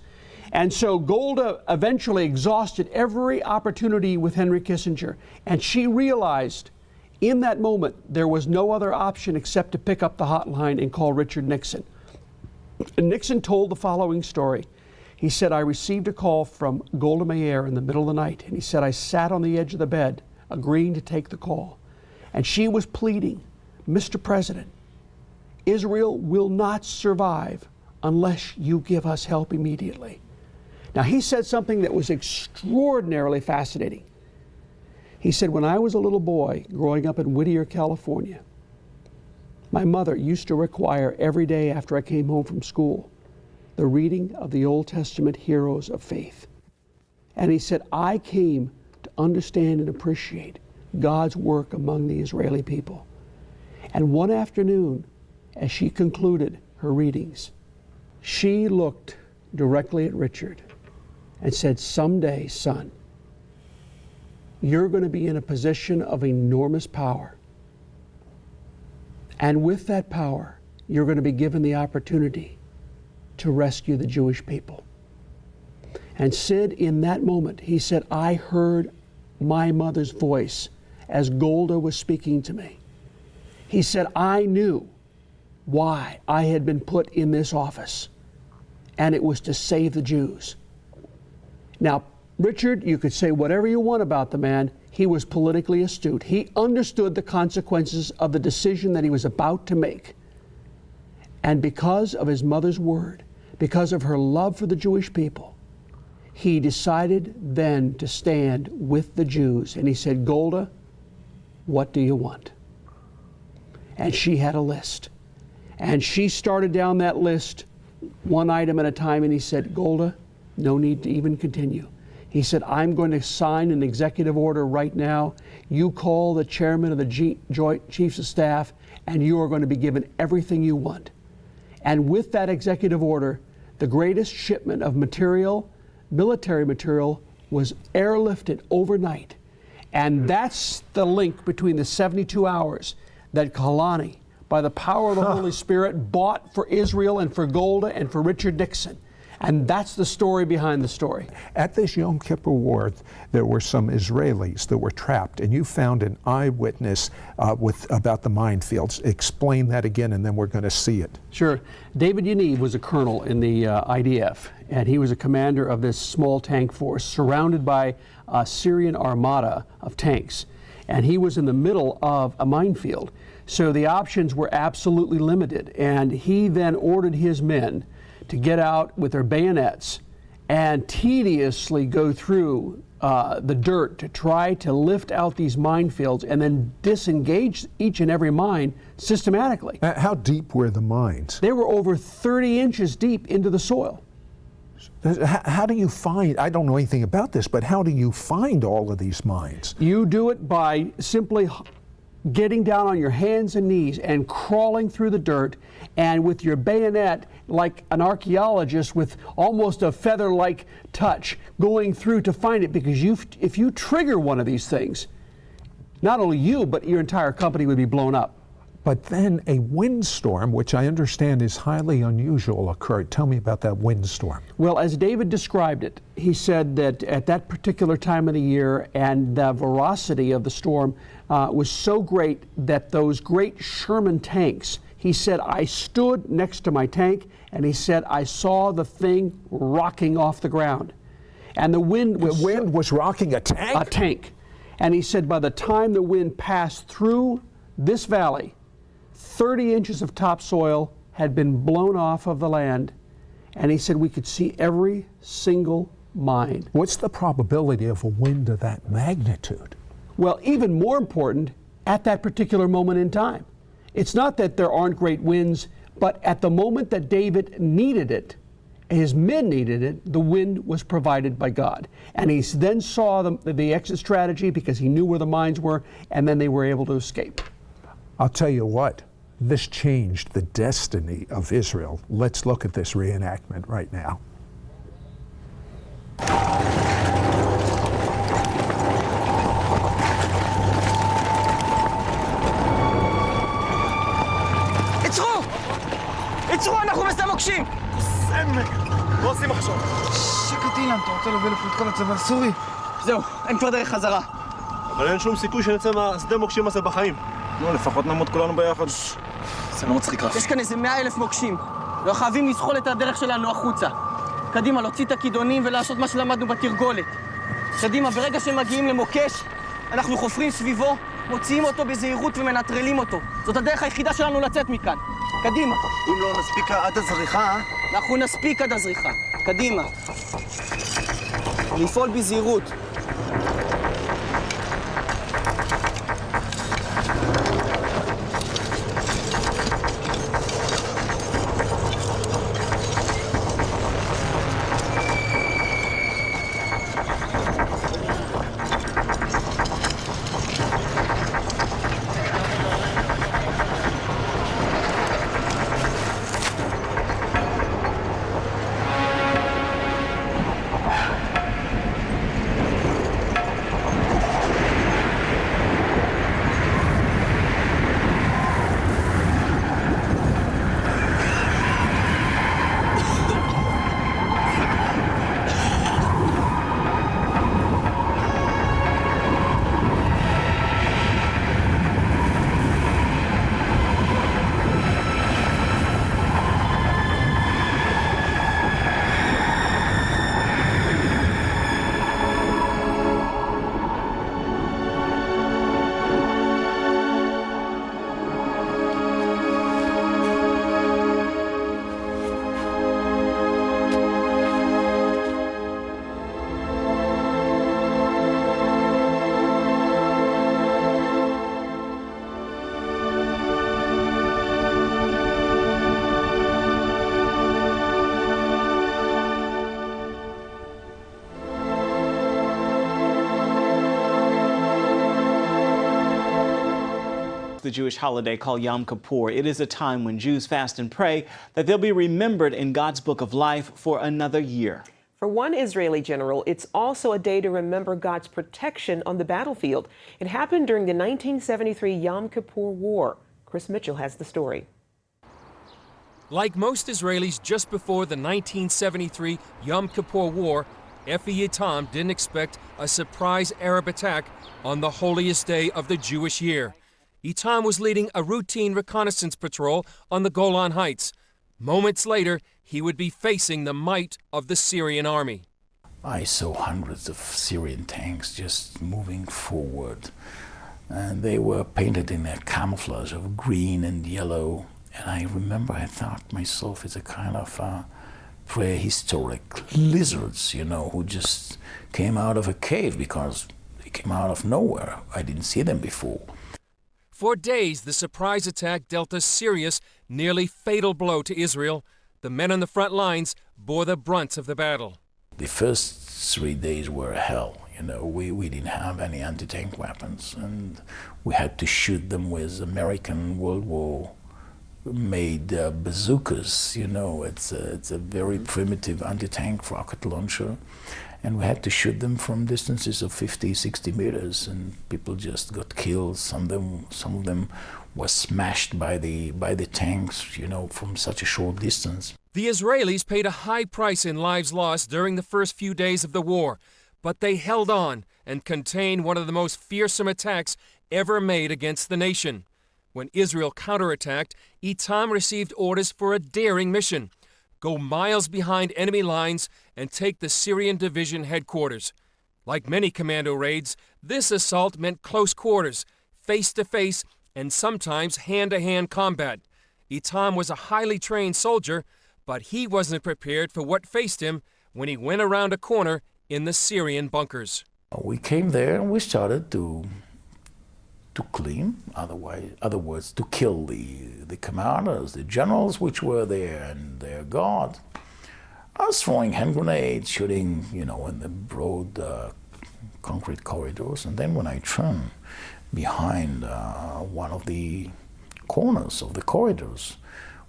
And so Golda eventually exhausted every opportunity with Henry Kissinger. And she realized in that moment there was no other option except to pick up the hotline and call Richard Nixon. And Nixon told the following story. He said, I received a call from Golda Meir in the middle of the night. And he said, I sat on the edge of the bed agreeing to take the call. And she was pleading, Mr. President, Israel will not survive unless you give us help immediately. Now, he said something that was extraordinarily fascinating. He said, when I was a little boy growing up in Whittier, California, my mother used to require every day after I came home from school the reading of the Old Testament heroes of faith. And he said, I came to understand and appreciate God's work among the Israeli people. And one afternoon, as she concluded her readings, she looked directly at Richard and said, someday, son, you're going to be in a position of enormous power. And with that power, you're going to be given the opportunity to rescue the Jewish people. And Sid, in that moment, he said, I heard my mother's voice as Golda was speaking to me. He said, I knew why I had been put in this office, and it was to save the Jews. Now, Richard, you could say whatever you want about the man. He was politically astute. He understood the consequences of the decision that he was about to make. And because of his mother's word, because of her love for the Jewish people, he decided then to stand with the Jews. And he said, Golda, what do you want? And she had a list. And she started down that list one item at a time. And he said, Golda, no need to even continue. He said, I'm going to sign an executive order right now. You call the chairman of the Joint Chiefs of Staff, and you are going to be given everything you want. And with that executive order, the greatest shipment of material, military material, was airlifted overnight. And that's the link between the 72 hours that Kalani, by the power of the Holy Spirit, bought for Israel and for Golda and for Richard Nixon. And that's the story behind the story. At this Yom Kippur War, there were some Israelis that were trapped, and you found an eyewitness about the minefields. Explain that again, and then we're going to see it. Sure. David Yaniv was a colonel in the IDF, and he was a commander of this small tank force surrounded by a Syrian armada of tanks. And he was in the middle of a minefield. So the options were absolutely limited. And he then ordered his men to get out with their bayonets and tediously go through the dirt to try to lift out these minefields and then disengage each and every mine systematically. How deep were the mines? They were over 30 inches deep into the soil. How do you find, I don't know anything about this, but how do you find all of these mines? You do it by simply getting down on your hands and knees and crawling through the dirt, and with your bayonet, like an archaeologist with almost a feather-like touch, going through to find it, because if you trigger one of these things, not only you, but your entire company would be blown up. But then a windstorm, which I understand is highly unusual, occurred. Tell me about that windstorm. Well, as David described it, he said that at that particular time of the year, and the ferocity of the storm was so great that those great Sherman tanks, he said, I stood next to my tank, and he said, I saw the thing rocking off the ground. And the wind was rocking a tank? A tank. And he said, by the time the wind passed through this valley, 30 inches of topsoil had been blown off of the land, and he said we could see every single mine. What's the probability of a wind of that magnitude? Well, even more important, at that particular moment in time. It's not that there aren't great winds, but at the moment that David needed it, his men needed it, the wind was provided by God. And he then saw the exit strategy because he knew where the mines were, and then they were able to escape. I'll tell you what. This changed the destiny of Israel. Let's look at this reenactment right now. עצרו! עצרו, אנחנו בשדה מוקשים! סמק! מה עושים עכשיו? שקט אילן, אתה רוצה להביא לפה את כל הצבא הסורי? זהו, אין כבר דרך חזרה. אבל אין שום סיכוי שנצא מהשדה מוקשים הזה בחיים. נו, לפחות נמות כולנו ביחד. זה לא מצחיק רף. יש כאן איזה 100,000 מוקשים. לא חייבים לסחול את הדרך שלנו החוצה. קדימה, להוציא את הכידונים ולעשות מה שלמדנו בתרגולת. קדימה, ברגע שמגיעים למוקש, אנחנו חופרים סביבו, מוציאים אותו בזהירות ומנטרלים אותו. זאת הדרך היחידה שלנו לצאת מכאן. קדימה. אם לא נספיק עד הזריחה... אנחנו נספיק עד הזריחה. קדימה. לפעול בזהירות. The Jewish holiday called Yom Kippur. It is a time when Jews fast and pray that they'll be remembered in God's book of life for another year. For one Israeli general, it's also a day to remember God's protection on the battlefield. It happened during the 1973 Yom Kippur War. Chris Mitchell has the story. Like most Israelis just before the 1973 Yom Kippur War, Effie Yitam didn't expect a surprise Arab attack on the holiest day of the Jewish year. Yitam was leading a routine reconnaissance patrol on the Golan Heights. Moments later, he would be facing the might of the Syrian army. I saw hundreds of Syrian tanks just moving forward, and they were painted in a camouflage of green and yellow. And I remember I thought myself, it's a kind of prehistoric lizards, you know, who just came out of a cave because they came out of nowhere. I didn't see them before. For days, the surprise attack dealt a serious, nearly fatal blow to Israel. The men on the front lines bore the brunt of the battle. The first 3 days were hell. You know, we didn't have any anti-tank weapons, and we had to shoot them with American World War made bazookas. You know, it's a very primitive anti-tank rocket launcher, and we had to shoot them from distances of 50, 60 meters, and people just got killed. Some of them were smashed by the tanks, you know, from such a short distance. The Israelis paid a high price in lives lost during the first few days of the war, but they held on and contained one of the most fearsome attacks ever made against the nation. When Israel counterattacked, Yitam received orders for a daring mission: go miles behind enemy lines and take the Syrian division headquarters. Like many commando raids, this assault meant close quarters, face-to-face, and sometimes hand-to-hand combat. Yitam was a highly trained soldier, but he wasn't prepared for what faced him when he went around a corner in the Syrian bunkers. We came there and we started to clean, other words, to kill the commanders, the generals which were there and their guard. I was throwing hand grenades, shooting, you know, in the broad concrete corridors, and then when I turned behind one of the corners of the corridors,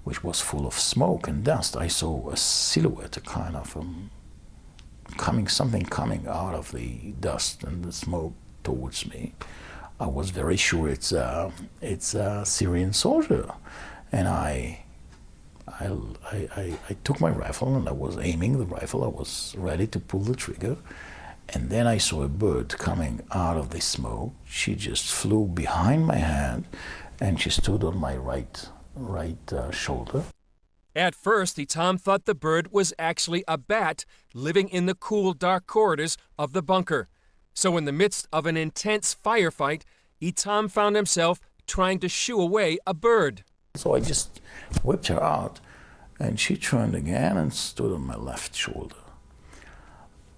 which was full of smoke and dust, I saw a silhouette, a kind of something coming out of the dust and the smoke towards me. I was very sure it's a Syrian soldier, and I took my rifle and I was aiming the rifle. I was ready to pull the trigger, and then I saw a bird coming out of the smoke. She just flew behind my head, and she stood on my right shoulder. At first, Itam thought the bird was actually a bat living in the cool, dark corridors of the bunker. So in the midst of an intense firefight, Itam found himself trying to shoo away a bird. So I just whipped her out, and she turned again and stood on my left shoulder.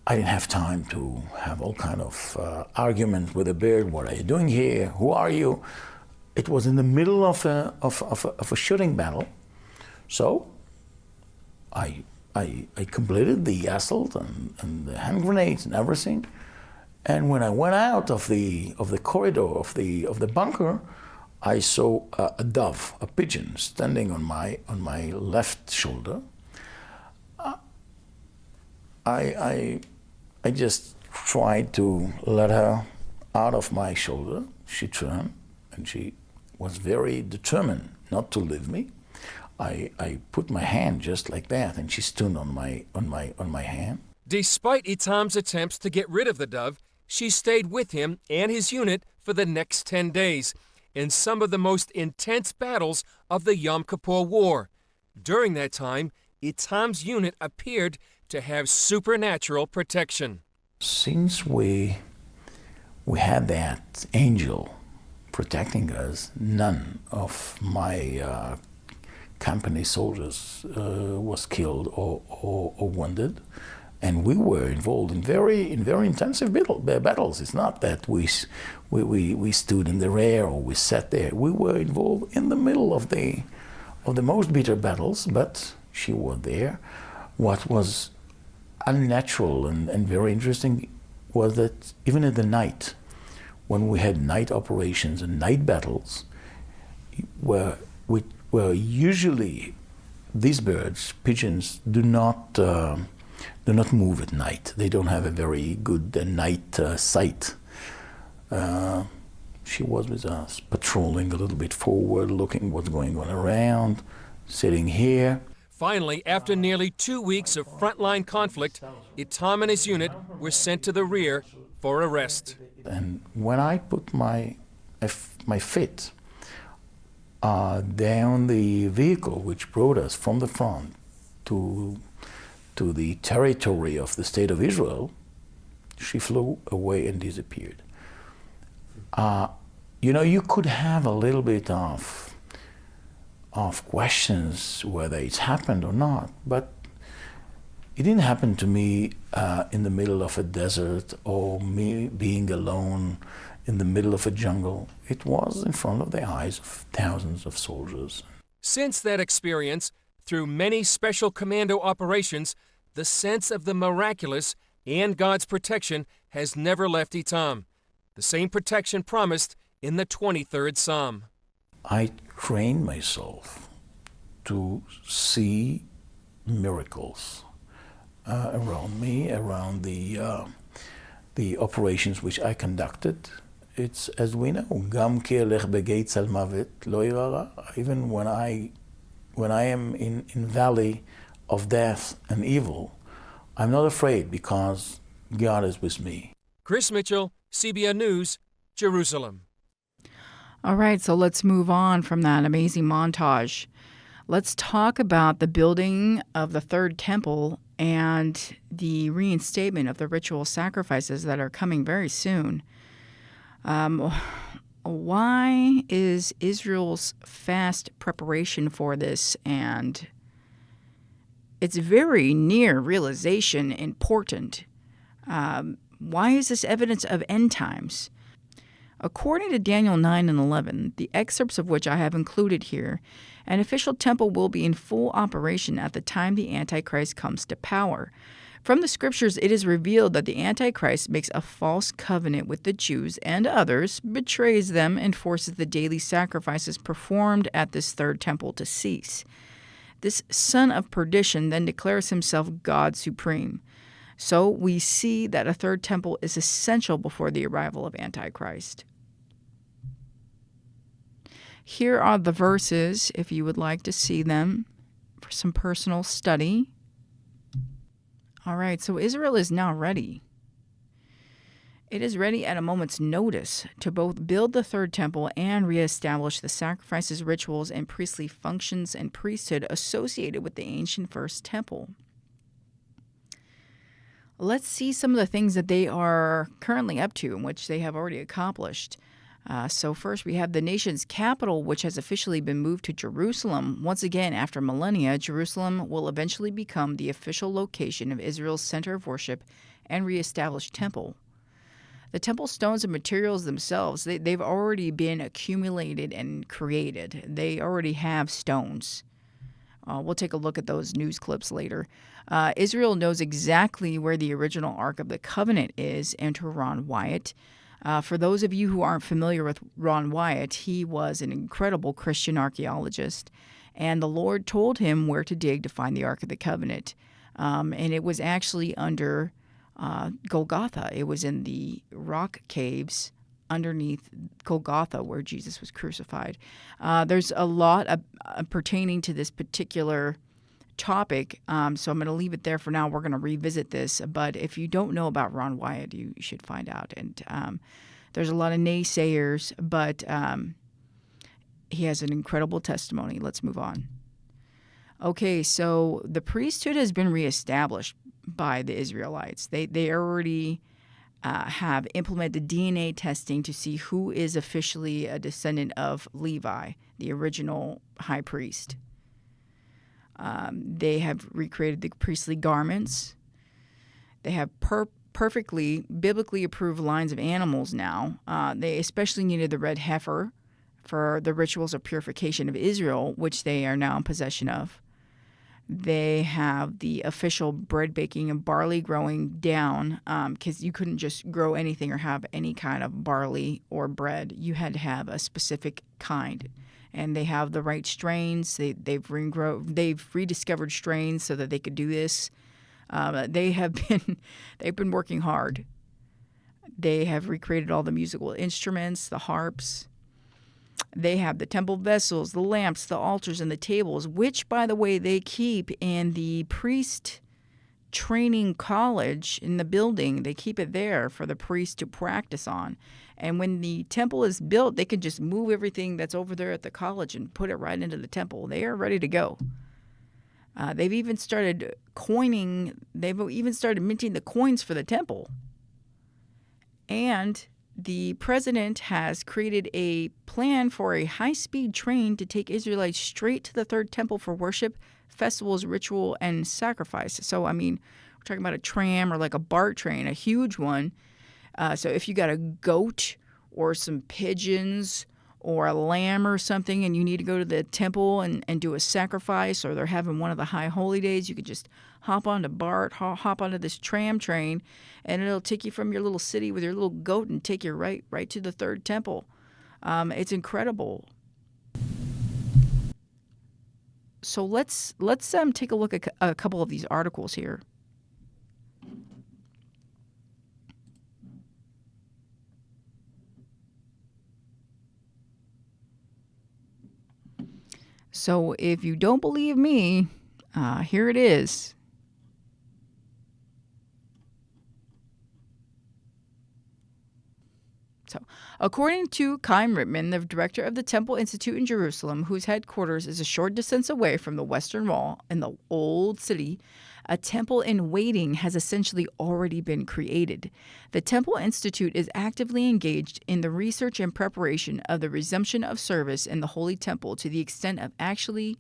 I didn't have time to have all kind of argument with the bird. What are you doing here? Who are you? It was in the middle of a shooting battle. So I completed the assault and the hand grenades and everything. And when I went out of the corridor of the bunker, I saw a dove, a pigeon, standing on my left shoulder. I just tried to let her out of my shoulder. She turned, and she was very determined not to leave me. I put my hand just like that, and she stood on my hand. Despite Itam's attempts to get rid of the dove, she stayed with him and his unit for the next 10 days in some of the most intense battles of the Yom Kippur War. During that time, Itam's unit appeared to have supernatural protection. Since we had that angel protecting us, none of my company soldiers was killed or wounded, and we were involved in very intensive battles. It's not that we stood in the rear or we sat there. We were involved in the middle of the most bitter battles, but she was there. What was unnatural and very interesting was that even at the night, when we had night operations and night battles, where usually these birds, pigeons, do not move at night. They don't have a very good night sight. She was with us, patrolling a little bit forward, looking what's going on around, sitting here. Finally, after nearly 2 weeks of frontline conflict, Itam and his unit were sent to the rear for a rest. And when I put my feet down the vehicle which brought us from the front to the territory of the State of Israel, she flew away and disappeared. You could have a little bit of questions whether it's happened or not, but it didn't happen to me in the middle of a desert or me being alone in the middle of a jungle. It was in front of the eyes of thousands of soldiers. Since that experience, through many special commando operations, the sense of the miraculous and God's protection has never left Itam. The same protection promised in the 23rd Psalm. I trained myself to see miracles around me, around the operations which I conducted. It's, as we know, Gam ke'elech begei tzal mavet lo ira ra. Even when I am in valley of death and evil, I'm not afraid because God is with me. Chris Mitchell, CBN News, Jerusalem. All right, so let's move on from that amazing montage. Let's talk about the building of the third temple and the reinstatement of the ritual sacrifices that are coming very soon. Why is Israel's fast preparation for this and its very near realization important? Why is this evidence of end times? According to Daniel 9 and 11, the excerpts of which I have included here, an official temple will be in full operation at the time the Antichrist comes to power. From the scriptures, it is revealed that the Antichrist makes a false covenant with the Jews and others, betrays them, and forces the daily sacrifices performed at this third temple to cease. This son of perdition then declares himself God supreme. So we see that a third temple is essential before the arrival of Antichrist. Here are the verses, if you would like to see them for some personal study. All right, so Israel is now ready. It is ready at a moment's notice to both build the third temple and reestablish the sacrifices, rituals, and priestly functions and priesthood associated with the ancient first temple. Let's see some of the things that they are currently up to and which they have already accomplished. So first, we have the nation's capital, which has officially been moved to Jerusalem. Once again, after millennia, Jerusalem will eventually become the official location of Israel's center of worship and reestablished temple. The temple stones and materials themselves, they've already been accumulated and created. They already have stones. We'll take a look at those news clips later. Israel knows exactly where the original Ark of the Covenant is, and to Ron Wyatt. For those of you who aren't familiar with Ron Wyatt, he was an incredible Christian archaeologist, and the Lord told him where to dig to find the Ark of the Covenant. And it was actually under Golgotha. It was in the rock caves underneath Golgotha where Jesus was crucified. There's a lot pertaining to this particular topic, so I'm going to leave it there for now. We're going to revisit this, but if you don't know about Ron Wyatt, you should find out. And there's a lot of naysayers, but he has an incredible testimony. Let's move on. Okay, so the priesthood has been reestablished by the Israelites. They already have implemented DNA testing to see who is officially a descendant of Levi, the original high priest. They have recreated the priestly garments. They have perfectly biblically approved lines of animals now. They especially needed the red heifer for the rituals of purification of Israel, which they are now in possession of. They have the official bread baking and barley growing down, because you couldn't just grow anything or have any kind of barley or bread. You had to have a specific kind. And they have the right strains. They've rediscovered strains so that they could do this. They've been working hard. They have recreated all the musical instruments, the harps. They have the temple vessels, the lamps, the altars, and the tables, which, by the way, they keep in the priest training college in the building. They keep it there for the priests to practice on. And when the temple is built, they can just move everything that's over there at the college and put it right into the temple. They are ready to go. They've even started coining. They've even started minting the coins for the temple. And the president has created a plan for a high-speed train to take Israelites straight to the third temple for worship, festivals, ritual, and sacrifice. So, I mean, we're talking about a tram or like a BART train, a huge one. So if you got a goat or some pigeons or a lamb or something and you need to go to the temple and do a sacrifice, or they're having one of the high holy days, you could just hop onto BART, hop onto this tram train, and it'll take you from your little city with your little goat and take you right to the third temple. It's incredible. So let's take a look at a couple of these articles here. So if you don't believe me, here it is. So, according to Chaim Rittman, the director of the Temple Institute in Jerusalem, whose headquarters is a short distance away from the Western Wall in the Old City, a temple in waiting has essentially already been created. The Temple Institute is actively engaged in the research and preparation of the resumption of service in the Holy Temple to the extent of actually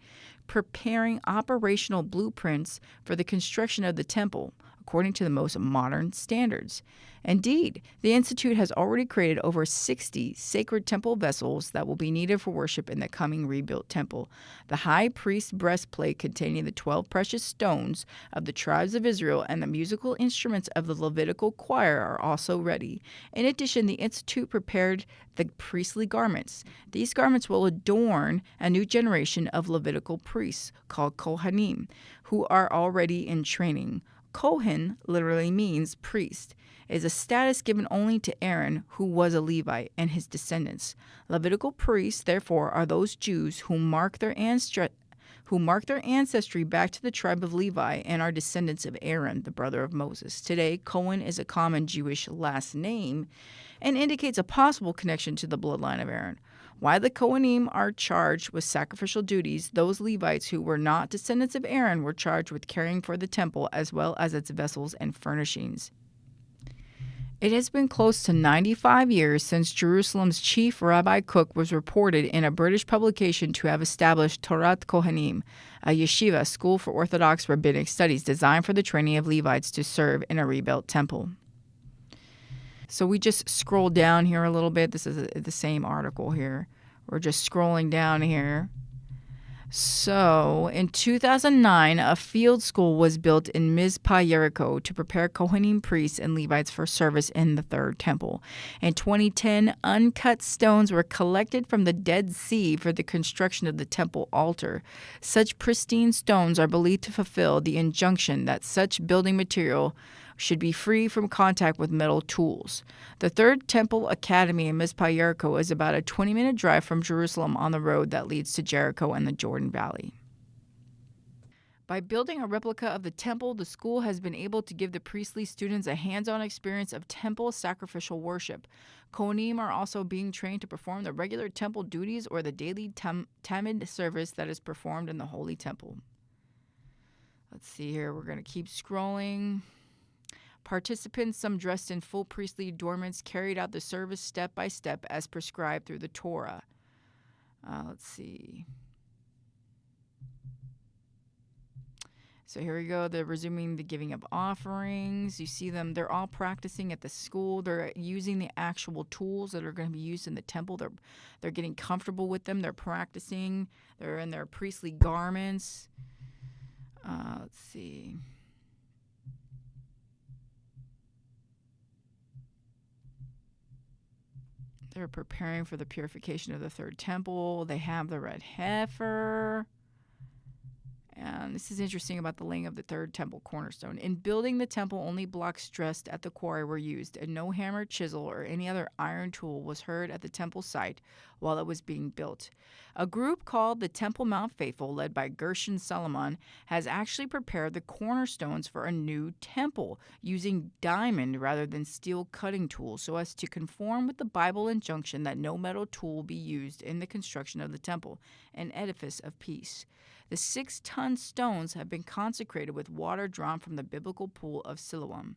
preparing operational blueprints for the construction of the temple. according to the most modern standards. Indeed, the Institute has already created over 60 sacred temple vessels that will be needed for worship in the coming rebuilt temple. The high priest breastplate containing the 12 precious stones of the tribes of Israel and the musical instruments of the Levitical choir are also ready. In addition, the Institute prepared the priestly garments. These garments will adorn a new generation of Levitical priests called Kohanim, who are already in training. Kohen literally means priest. It is a status given only to Aaron, who was a Levite, and his descendants. Levitical priests, therefore, are those Jews who mark their ancestry back to the tribe of Levi and are descendants of Aaron, the brother of Moses. Today, Cohen is a common Jewish last name and indicates a possible connection to the bloodline of Aaron. While the Kohanim are charged with sacrificial duties, those Levites who were not descendants of Aaron were charged with caring for the temple as well as its vessels and furnishings. It has been close to 95 years since Jerusalem's chief Rabbi Cook was reported in a British publication to have established Torat Kohanim, a yeshiva, school for Orthodox rabbinic studies designed for the training of Levites to serve in a rebuilt temple. So we just scroll down here a little bit. This is the same article here. We're just scrolling down here. So, in 2009, a field school was built in Mizpah, Jericho, to prepare Kohanim priests and Levites for service in the Third Temple. In 2010, uncut stones were collected from the Dead Sea for the construction of the temple altar. Such pristine stones are believed to fulfill the injunction that such building material should be free from contact with metal tools. The Third Temple Academy in Mizpah, Jericho is about a 20-minute drive from Jerusalem on the road that leads to Jericho and the Jordan Valley. By building a replica of the temple, the school has been able to give the priestly students a hands-on experience of temple sacrificial worship. Kohanim are also being trained to perform the regular temple duties or the daily Tamid service that is performed in the Holy Temple. Let's see here. We're going to keep scrolling. Participants, some dressed in full priestly adornments, carried out the service step by step as prescribed through the Torah. Let's see. So here we go. They're resuming the giving of offerings. You see them. They're all practicing at the school. They're using the actual tools that are going to be used in the temple. They're getting comfortable with them. They're practicing. They're in their priestly garments. Let's see. They're preparing for the purification of the Third Temple. They have the red heifer. And this is interesting about the laying of the Third Temple cornerstone. In building the temple, only blocks dressed at the quarry were used, and no hammer, chisel, or any other iron tool was heard at the temple site while it was being built. A group called the Temple Mount Faithful, led by Gershon Solomon, has actually prepared the cornerstones for a new temple using diamond rather than steel cutting tools so as to conform with the Bible injunction that no metal tool be used in the construction of the temple, an edifice of peace. The 6-ton stones have been consecrated with water drawn from the biblical pool of Siloam.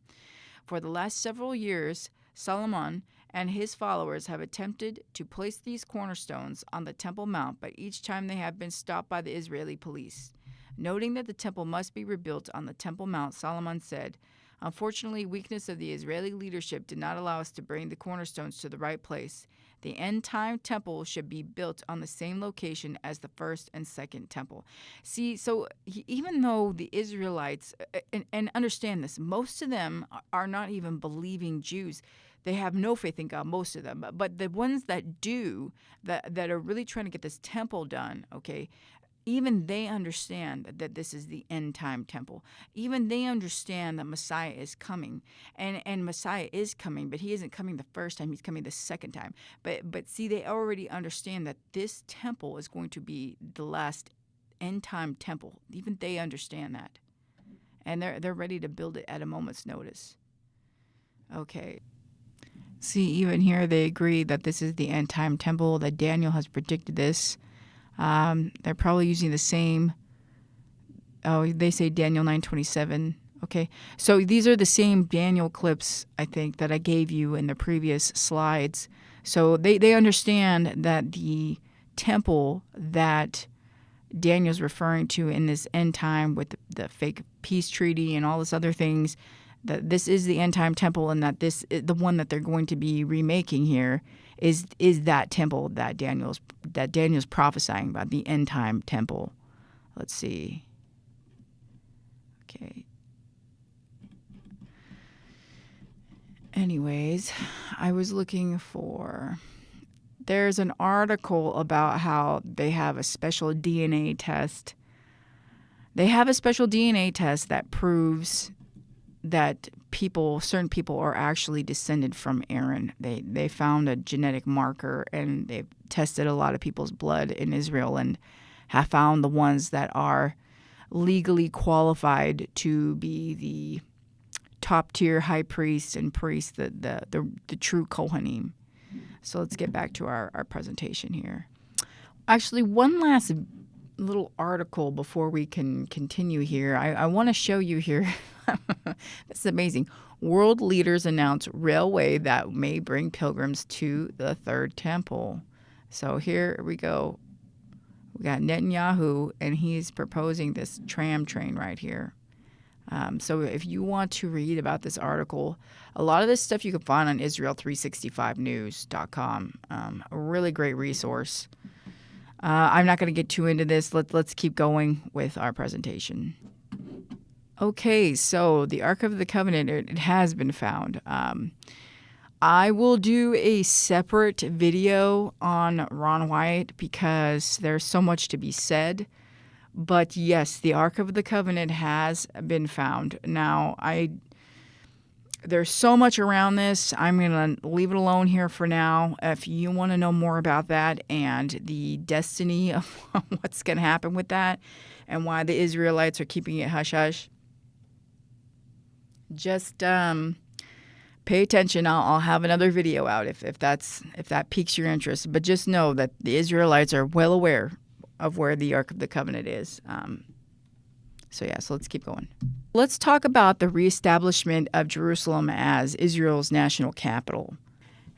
For the last several years, Solomon and his followers have attempted to place these cornerstones on the Temple Mount, but each time they have been stopped by the Israeli police. Noting that the temple must be rebuilt on the Temple Mount, Solomon said, "Unfortunately, weakness of the Israeli leadership did not allow us to bring the cornerstones to the right place. The end-time temple should be built on the same location as the first and second temple." See, so even though the Israelites, and understand this, most of them are not even believing Jews. They have no faith in God, most of them. But the ones that do, that are really trying to get this temple done, okay, even they understand that this is the end-time temple. Even they understand that Messiah is coming. And Messiah is coming, but he isn't coming the first time. He's coming the second time. But see, they already understand that this temple is going to be the last end-time temple. Even they understand that. And they're ready to build it at a moment's notice. Okay. See, even here they agree that this is the end-time temple, that Daniel has predicted this. They're probably using the same. Oh, they say Daniel 9:27. Okay, so these are the same Daniel clips, I think, that I gave you in the previous slides. So they understand that the temple that Daniel's referring to in this end time with the fake peace treaty and all this other things, that this is the end time temple, and that this the one that they're going to be remaking here is that temple that Daniel's prophesying about, the end time temple. Let's see. Okay. Anyways, I was looking for... There's an article about how they have a special DNA test. They have a special DNA test that proves that certain people are actually descended from Aaron. They found a genetic marker, and they've tested a lot of people's blood in Israel and have found the ones that are legally qualified to be the top tier high priests and priests, the true Kohanim. So let's get back to our presentation here. Actually, one last little article before we can continue here. I want to show you here. This is amazing. World leaders announce railway that may bring pilgrims to the third temple. So here we go. We got Netanyahu, and he's proposing this tram train right here. So if you want to read about this article, a lot of this stuff you can find on Israel365news.com. A really great resource. I'm not going to get too into this. Let's keep going with our presentation. Okay, so the Ark of the Covenant, it has been found. I will do a separate video on Ron Wyatt because there's so much to be said. But yes, the Ark of the Covenant has been found. Now, there's so much around this. I'm going to leave it alone here for now. If you want to know more about that and the destiny of what's going to happen with that and why the Israelites are keeping it hush-hush, just pay attention. I'll have another video out if that piques your interest. But just know that the Israelites are well aware of where the Ark of the Covenant is. So let's keep going. Let's talk about the reestablishment of Jerusalem as Israel's national capital.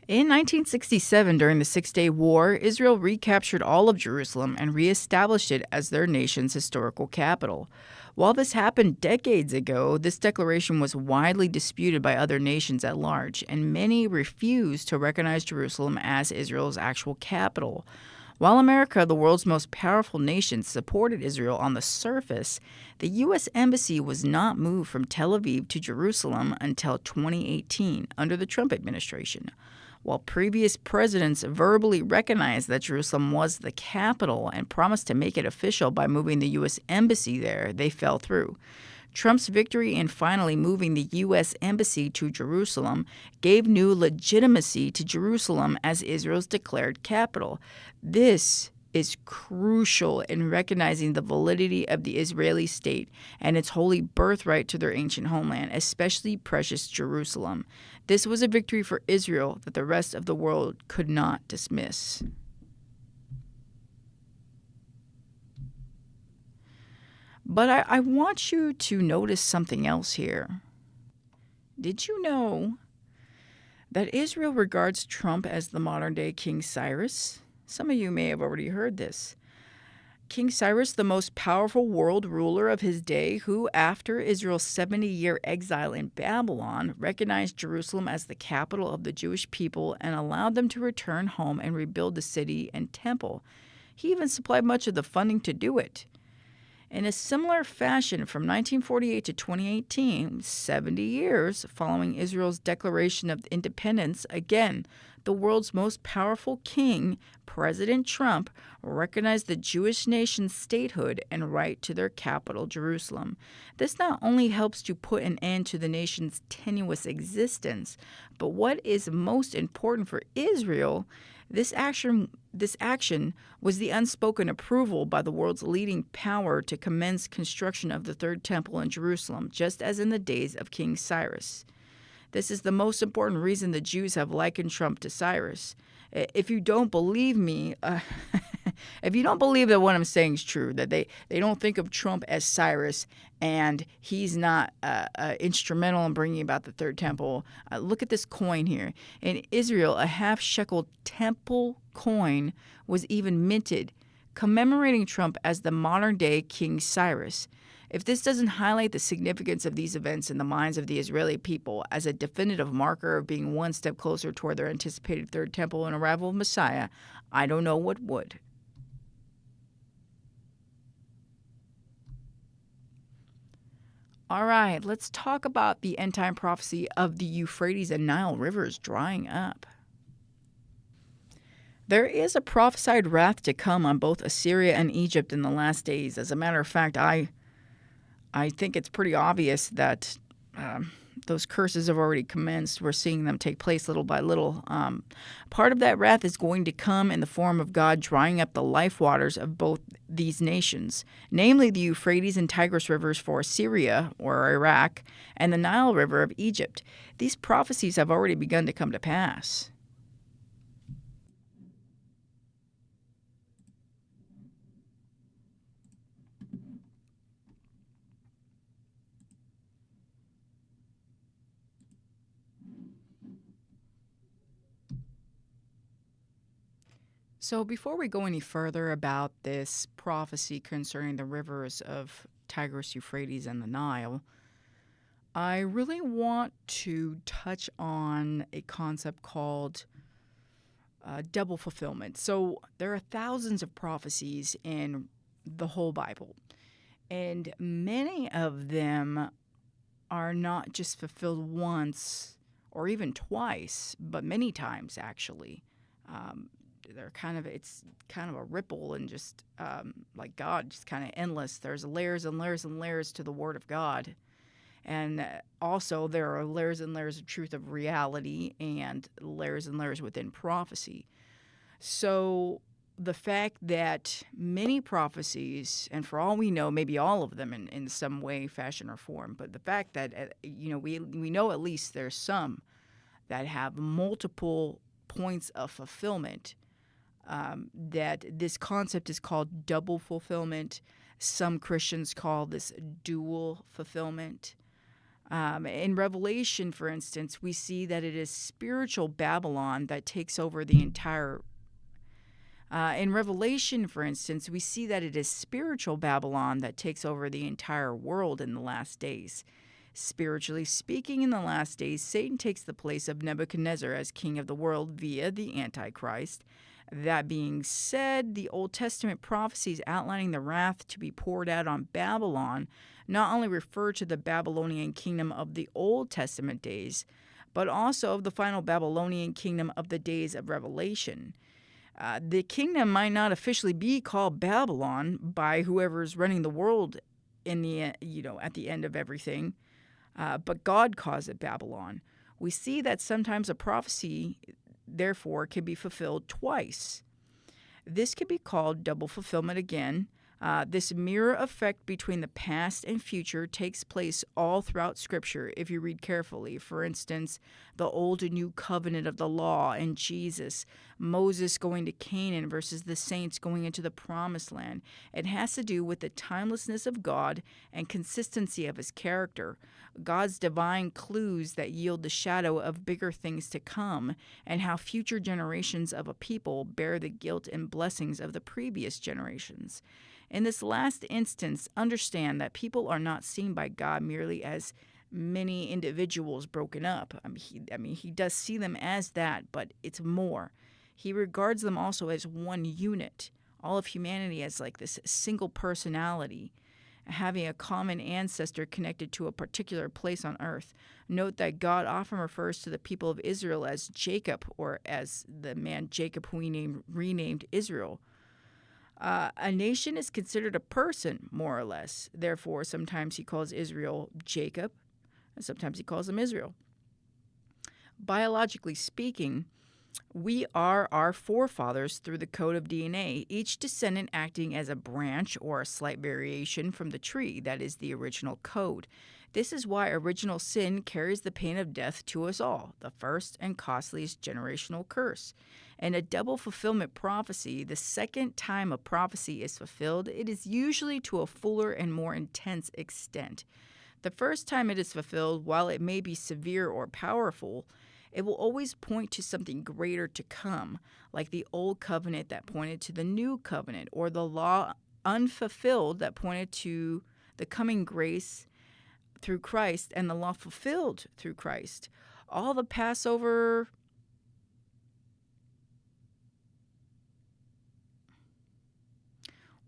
In 1967, during the Six-Day War, Israel recaptured all of Jerusalem and reestablished it as their nation's historical capital. While this happened decades ago, this declaration was widely disputed by other nations at large, and many refused to recognize Jerusalem as Israel's actual capital. While America, the world's most powerful nation, supported Israel on the surface, the U.S. Embassy was not moved from Tel Aviv to Jerusalem until 2018 under the Trump administration. While previous presidents verbally recognized that Jerusalem was the capital and promised to make it official by moving the U.S. Embassy there, they fell through. Trump's victory in finally moving the U.S. Embassy to Jerusalem gave new legitimacy to Jerusalem as Israel's declared capital. This is crucial in recognizing the validity of the Israeli state and its holy birthright to their ancient homeland, especially precious Jerusalem. This was a victory for Israel that the rest of the world could not dismiss. But I want you to notice something else here. Did you know that Israel regards Trump as the modern-day King Cyrus? Some of you may have already heard this. King Cyrus, the most powerful world ruler of his day, who, after Israel's 70-year exile in Babylon, recognized Jerusalem as the capital of the Jewish people and allowed them to return home and rebuild the city and temple. He even supplied much of the funding to do it. In a similar fashion, from 1948 to 2018, 70 years following Israel's declaration of independence, again, the world's most powerful king, President Trump, recognized the Jewish nation's statehood and right to their capital, Jerusalem. This not only helps to put an end to the nation's tenuous existence, but what is most important for Israel, this action was the unspoken approval by the world's leading power to commence construction of the Third Temple in Jerusalem, just as in the days of King Cyrus. This is the most important reason the Jews have likened Trump to Cyrus. If you don't believe me, if you don't believe that what I'm saying is true, that they don't think of Trump as Cyrus and he's not instrumental in bringing about the Third Temple, look at this coin here. In Israel, a half-shekel temple coin was even minted, commemorating Trump as the modern-day King Cyrus. If this doesn't highlight the significance of these events in the minds of the Israeli people as a definitive marker of being one step closer toward their anticipated third temple and arrival of Messiah, I don't know what would. All right, let's talk about the end-time prophecy of the Euphrates and Nile rivers drying up. There is a prophesied wrath to come on both Assyria and Egypt in the last days. As a matter of fact, I think it's pretty obvious that those curses have already commenced. We're seeing them take place little by little. Part of that wrath is going to come in the form of God drying up the life waters of both these nations, namely the Euphrates and Tigris rivers for Syria or Iraq and the Nile River of Egypt. These prophecies have already begun to come to pass. So before we go any further about this prophecy concerning the rivers of Tigris, Euphrates, and the Nile, I really want to touch on a concept called double fulfillment. So there are thousands of prophecies in the whole Bible, and many of them are not just fulfilled once or even twice, but many times actually. It's kind of a ripple and just like God, just kind of endless. There's layers and layers and layers to the Word of God. And also there are layers and layers of truth of reality and layers and layers within prophecy. So the fact that many prophecies, and for all we know, maybe all of them in some way, fashion, or form, but the fact that, we know at least there's some that have multiple points of fulfillment, that this concept is called double fulfillment. Some Christians call this dual fulfillment. In Revelation, for instance, we see that it is spiritual Babylon that takes over the entire. In Revelation, for instance, we see that it is spiritual Babylon that takes over the entire world in the last days. Spiritually speaking, in the last days, Satan takes the place of Nebuchadnezzar as king of the world via the Antichrist. That being said, the Old Testament prophecies outlining the wrath to be poured out on Babylon not only refer to the Babylonian kingdom of the Old Testament days, but also of the final Babylonian kingdom of the days of Revelation. The kingdom might not officially be called Babylon by whoever's running the world in the at the end of everything, but God calls it Babylon. We see that sometimes a prophecy, therefore, can be fulfilled twice. This can be called double fulfillment again. This mirror effect between the past and future takes place all throughout Scripture if you read carefully. For instance, the Old and New Covenant of the Law and Jesus, Moses going to Canaan versus the saints going into the Promised Land. It has to do with the timelessness of God and consistency of His character, God's divine clues that yield the shadow of bigger things to come, and how future generations of a people bear the guilt and blessings of the previous generations. In this last instance, understand that people are not seen by God merely as many individuals broken up. He does see them as that, but it's more. He regards them also as one unit, all of humanity as like this single personality, having a common ancestor connected to a particular place on earth. Note that God often refers to the people of Israel as Jacob, or as the man Jacob who he renamed Israel. A nation is considered a person, more or less. Therefore, sometimes he calls Israel Jacob, and sometimes he calls them Israel. Biologically speaking, we are our forefathers through the code of DNA, each descendant acting as a branch or a slight variation from the tree that is the original code. This is why original sin carries the pain of death to us all, the first and costliest generational curse. In a double fulfillment prophecy, the second time a prophecy is fulfilled, it is usually to a fuller and more intense extent. The first time it is fulfilled, while it may be severe or powerful, It will always point to something greater to come, like the old covenant that pointed to the new covenant, or the law unfulfilled that pointed to the coming grace through Christ, and the law fulfilled through Christ. All the Passover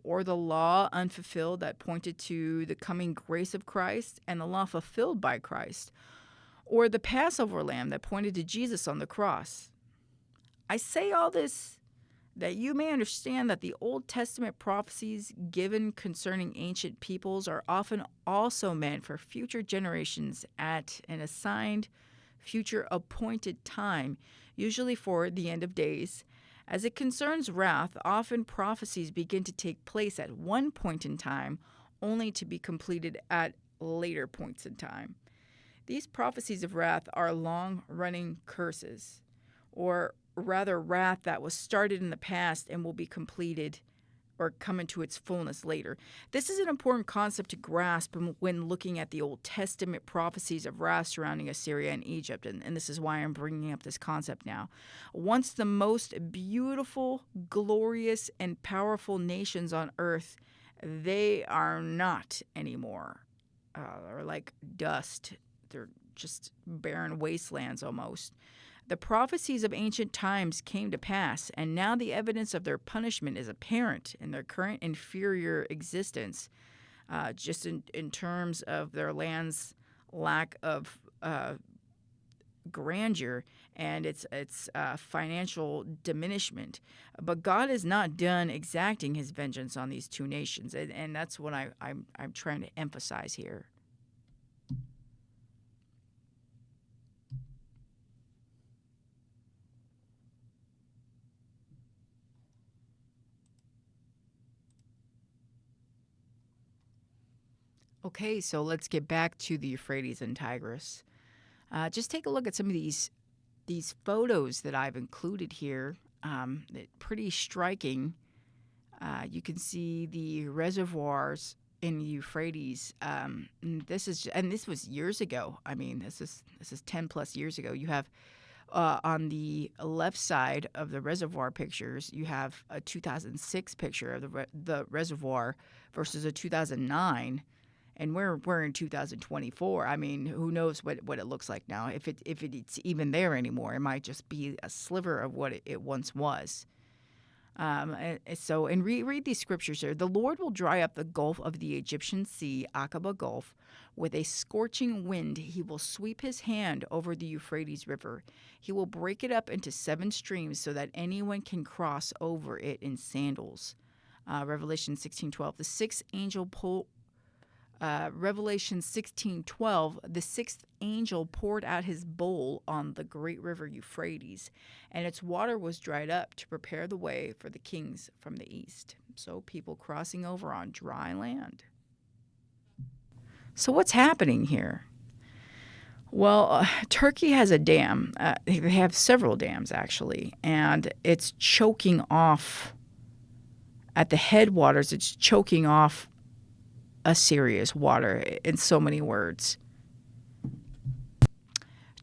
or the law unfulfilled that pointed to the coming grace of Christ, and the law fulfilled by Christ, or the Passover lamb that pointed to Jesus on the cross. I say all this that you may understand that the Old Testament prophecies given concerning ancient peoples are often also meant for future generations at an assigned future appointed time, usually for the end of days. As it concerns wrath, often prophecies begin to take place at one point in time, only to be completed at later points in time. These prophecies of wrath are long-running curses, or rather wrath that was started in the past and will be completed or come into its fullness later. This is an important concept to grasp when looking at the Old Testament prophecies of wrath surrounding Assyria and Egypt, and this is why I'm bringing up this concept now. Once the most beautiful, glorious, and powerful nations on earth, they are not anymore. They're like dust. They're just barren wastelands almost. The prophecies of ancient times came to pass, and now the evidence of their punishment is apparent in their current inferior existence, just in terms of their land's lack of grandeur and its financial diminishment. But God is not done exacting his vengeance on these two nations, and that's what I'm trying to emphasize here. Okay, so let's get back to the Euphrates and Tigris. Just take a look at some of these photos that I've included here. Pretty striking. You can see the reservoirs in the Euphrates. This was years ago. I mean, this is 10 plus years ago. You have on the left side of the reservoir pictures, you have a 2006 picture of the reservoir versus a 2009. And we're in 2024. I mean, who knows what it looks like now? If it's even there anymore, it might just be a sliver of what it once was. And read these scriptures here. The Lord will dry up the gulf of the Egyptian sea, Aqaba Gulf, with a scorching wind. He will sweep his hand over the Euphrates River. He will break it up into 7 streams so that anyone can cross over it in sandals. Revelation 16:12. The sixth angel Revelation 16:12, the sixth angel poured out his bowl on the great river Euphrates, and its water was dried up to prepare the way for the kings from the east. So people crossing over on dry land. So what's happening here? Well, Turkey has a dam. They have several dams, actually, and it's choking off at the headwaters. It's choking off Assyria's water, in so many words.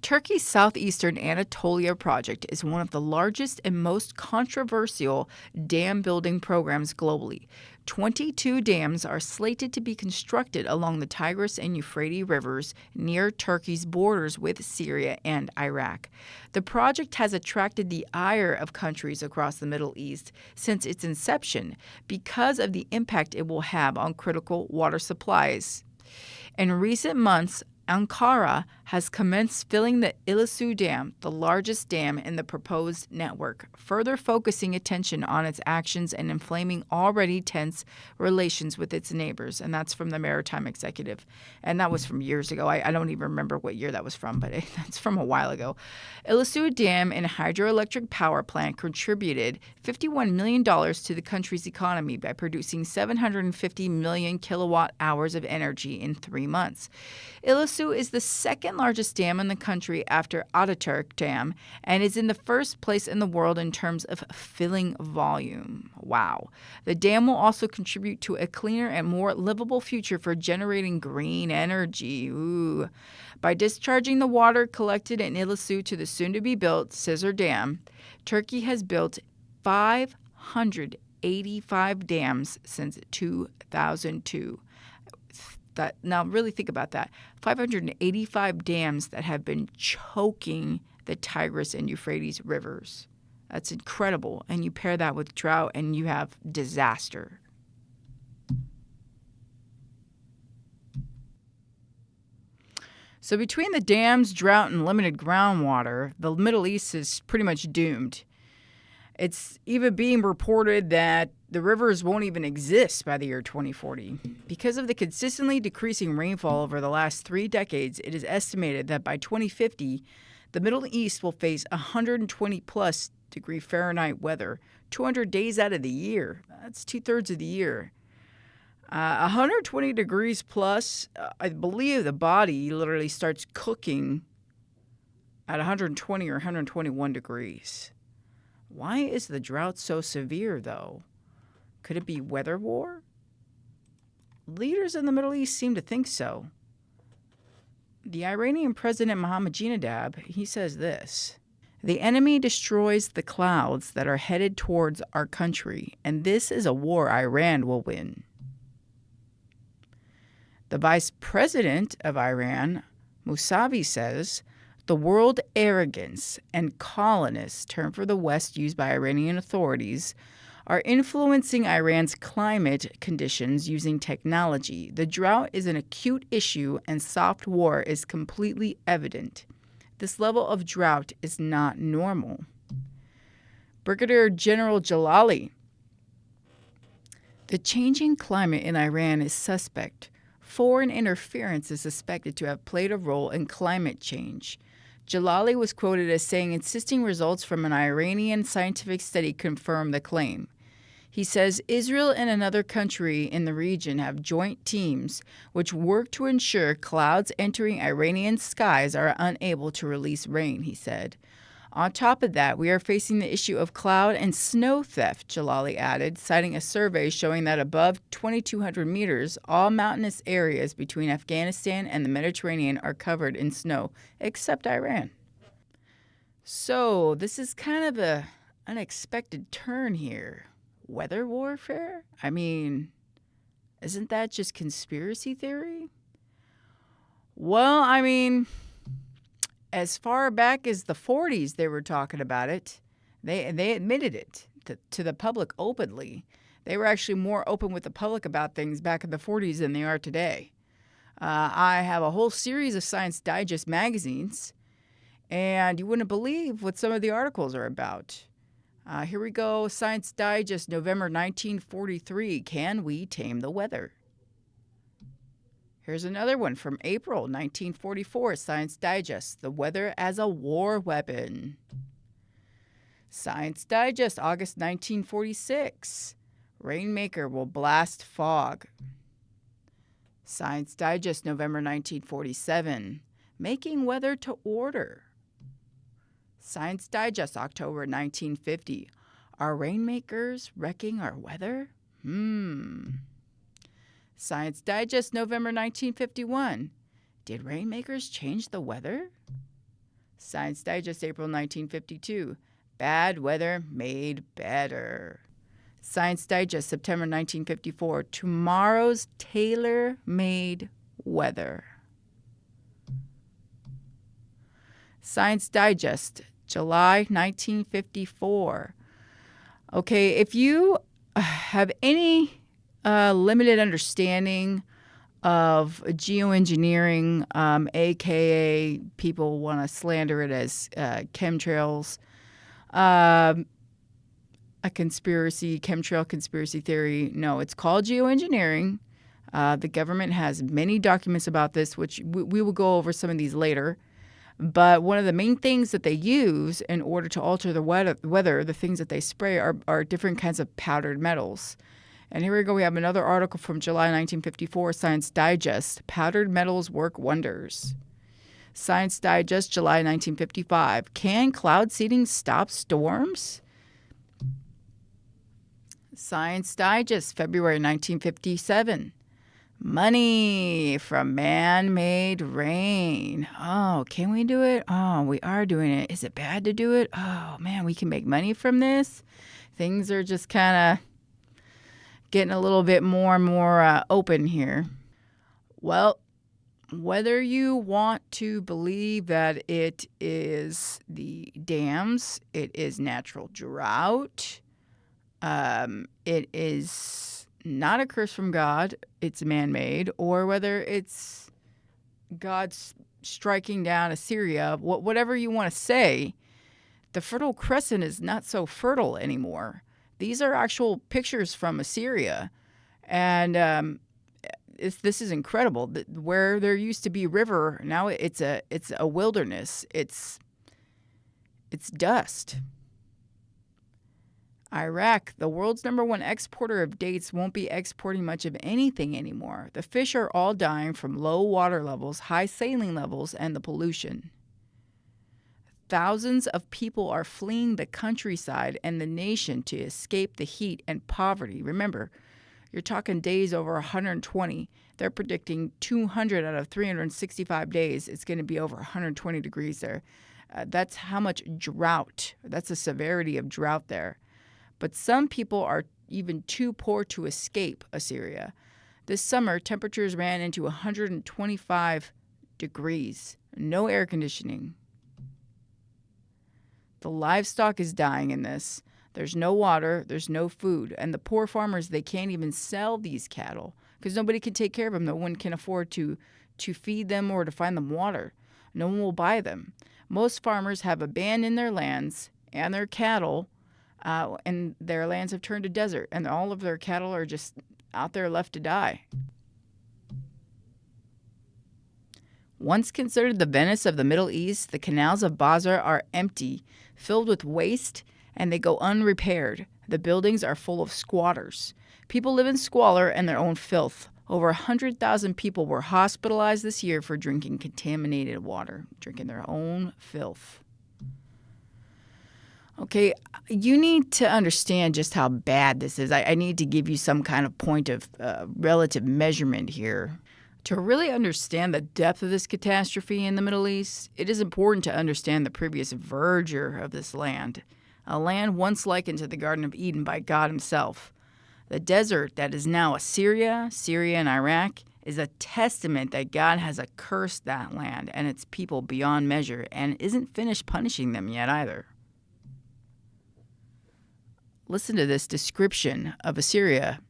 Turkey's southeastern Anatolia project is one of the largest and most controversial dam building programs globally. 22 dams are slated to be constructed along the Tigris and Euphrates rivers near Turkey's borders with Syria and Iraq. The project has attracted the ire of countries across the Middle East since its inception because of the impact it will have on critical water supplies. In recent months, Ankara has commenced filling the Ilısu Dam, the largest dam in the proposed network, further focusing attention on its actions and inflaming already tense relations with its neighbors. And that's from the Maritime Executive. And that was from years ago. I don't even remember what year that was from, but that's from a while ago. Ilısu Dam and hydroelectric power plant contributed $51 million to the country's economy by producing 750 million kilowatt hours of energy in 3 months. Ilısu is the second largest dam in the country after Ataturk Dam and is in the first place in the world in terms of filling volume. Wow. The dam will also contribute to a cleaner and more livable future for generating green energy. Ooh. By discharging the water collected in Ilısu to the soon-to-be-built Sizor Dam, Turkey has built 585 dams since 2002. Now, really think about that. 585 dams that have been choking the Tigris and Euphrates rivers. That's incredible. And you pair that with drought and you have disaster. So between the dams, drought, and limited groundwater, the Middle East is pretty much doomed. It's even being reported that the rivers won't even exist by the year 2040. Because of the consistently decreasing rainfall over the last 3 decades, it is estimated that by 2050, the Middle East will face 120 plus degree Fahrenheit weather 200 days out of the year. That's 2/3 of the year. 120 degrees plus, I believe the body literally starts cooking at 120 or 121 degrees. Why is the drought so severe, though? Could it be weather war? Leaders in the Middle East seem to think so. The Iranian President Ahmadinejad, he says this: "The enemy destroys the clouds that are headed towards our country, and this is a war Iran will win." The vice president of Iran, Mousavi, says, "The world arrogance and colonist, term for the West used by Iranian authorities, are influencing Iran's climate conditions using technology. The drought is an acute issue and soft war is completely evident. This level of drought is not normal." Brigadier General Jalali: "The changing climate in Iran is suspect. Foreign interference is suspected to have played a role in climate change." Jalali was quoted as saying insisting results from an Iranian scientific study confirm the claim. He says Israel and another country in the region have joint teams which work to ensure clouds entering Iranian skies are unable to release rain, he said. On top of that, we are facing the issue of cloud and snow theft, Jalali added, citing a survey showing that above 2,200 meters, all mountainous areas between Afghanistan and the Mediterranean are covered in snow, except Iran. So this is kind of an unexpected turn here. Weather warfare? I mean, isn't that just conspiracy theory? Well, I mean, as far back as the 40s, they were talking about it. They admitted it to the public openly. They were actually more open with the public about things back in the 40s than they are today. I have a whole series of Science Digest magazines, and you wouldn't believe what some of the articles are about. Here we go. Science Digest, November 1943. Can we tame the weather? Here's another one from April 1944, Science Digest, the weather as a war weapon. Science Digest, August 1946, rainmaker will blast fog. Science Digest, November 1947, making weather to order. Science Digest, October 1950, are rainmakers wrecking our weather? Science Digest, November 1951. Did rainmakers change the weather? Science Digest, April 1952. Bad weather made better. Science Digest, September 1954. Tomorrow's tailor-made weather. Science Digest, July 1954. Okay, if you have any limited understanding of geoengineering, aka people want to slander it as chemtrails, a chemtrail conspiracy theory. No, it's called geoengineering. The government has many documents about this, which we will go over some of these later. But one of the main things that they use in order to alter the weather, the things that they spray, are different kinds of powdered metals. And here we go. We have another article from July 1954, Science Digest. Powdered metals work wonders. Science Digest, July 1955. Can cloud seeding stop storms? Science Digest, February 1957. Money from man-made rain. Oh, can we do it? Oh, we are doing it. Is it bad to do it? Oh, man, we can make money from this. Things are just kind of getting a little bit more and more open here. Well, whether you want to believe that it is the dams, it is natural drought, it is not a curse from God, it's man-made, or whether it's God's striking down Assyria, whatever you want to say, the Fertile Crescent is not so fertile anymore. These are actual pictures from Assyria, and this is incredible. Where there used to be river, now it's a wilderness. It's dust. Iraq, the world's #1 exporter of dates, won't be exporting much of anything anymore. The fish are all dying from low water levels, high saline levels, and the pollution. Thousands of people are fleeing the countryside and the nation to escape the heat and poverty. Remember, you're talking days over 120. They're predicting 200 out of 365 days. It's going to be over 120 degrees there. That's how much drought. That's the severity of drought there. But some people are even too poor to escape Assyria. This summer, temperatures ran into 125 degrees. No air conditioning. The livestock is dying in this. There's no water, there's no food. And the poor farmers, they can't even sell these cattle because nobody can take care of them. No one can afford to feed them or to find them water. No one will buy them. Most farmers have abandoned their lands and their cattle, and their lands have turned to desert, and all of their cattle are just out there left to die. Once considered the Venice of the Middle East, the canals of Basra are empty, filled with waste, and they go unrepaired. The buildings are full of squatters. People live in squalor and their own filth. Over 100,000 people were hospitalized this year for drinking contaminated water, drinking their own filth. Okay, you need to understand just how bad this is. I need to give you some kind of point of relative measurement here. To really understand the depth of this catastrophe in the Middle East, it is important to understand the previous verdure of this land, a land once likened to the Garden of Eden by God himself. The desert that is now Assyria, Syria, and Iraq is a testament that God has accursed that land and its people beyond measure and isn't finished punishing them yet either. Listen to this description of Assyria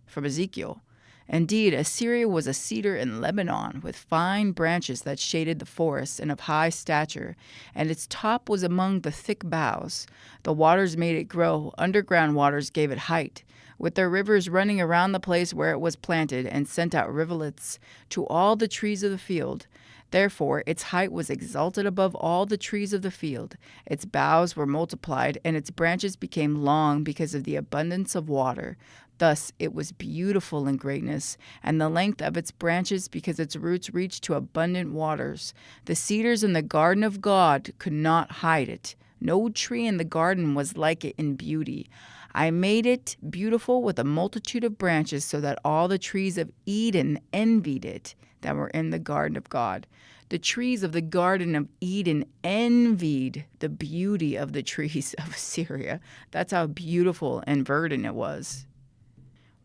from Ezekiel. Indeed, Assyria was a cedar in Lebanon with fine branches that shaded the forest and of high stature, and its top was among the thick boughs. The waters made it grow, underground waters gave it height, with their rivers running around the place where it was planted and sent out rivulets to all the trees of the field. Therefore, its height was exalted above all the trees of the field. Its boughs were multiplied, and its branches became long because of the abundance of water. Thus it was beautiful in greatness, and the length of its branches because its roots reached to abundant waters. The cedars in the garden of God could not hide it. No tree in the garden was like it in beauty. I made it beautiful with a multitude of branches so that all the trees of Eden envied it that were in the garden of God. The trees of the garden of Eden envied the beauty of the trees of Assyria. That's how beautiful and verdant it was.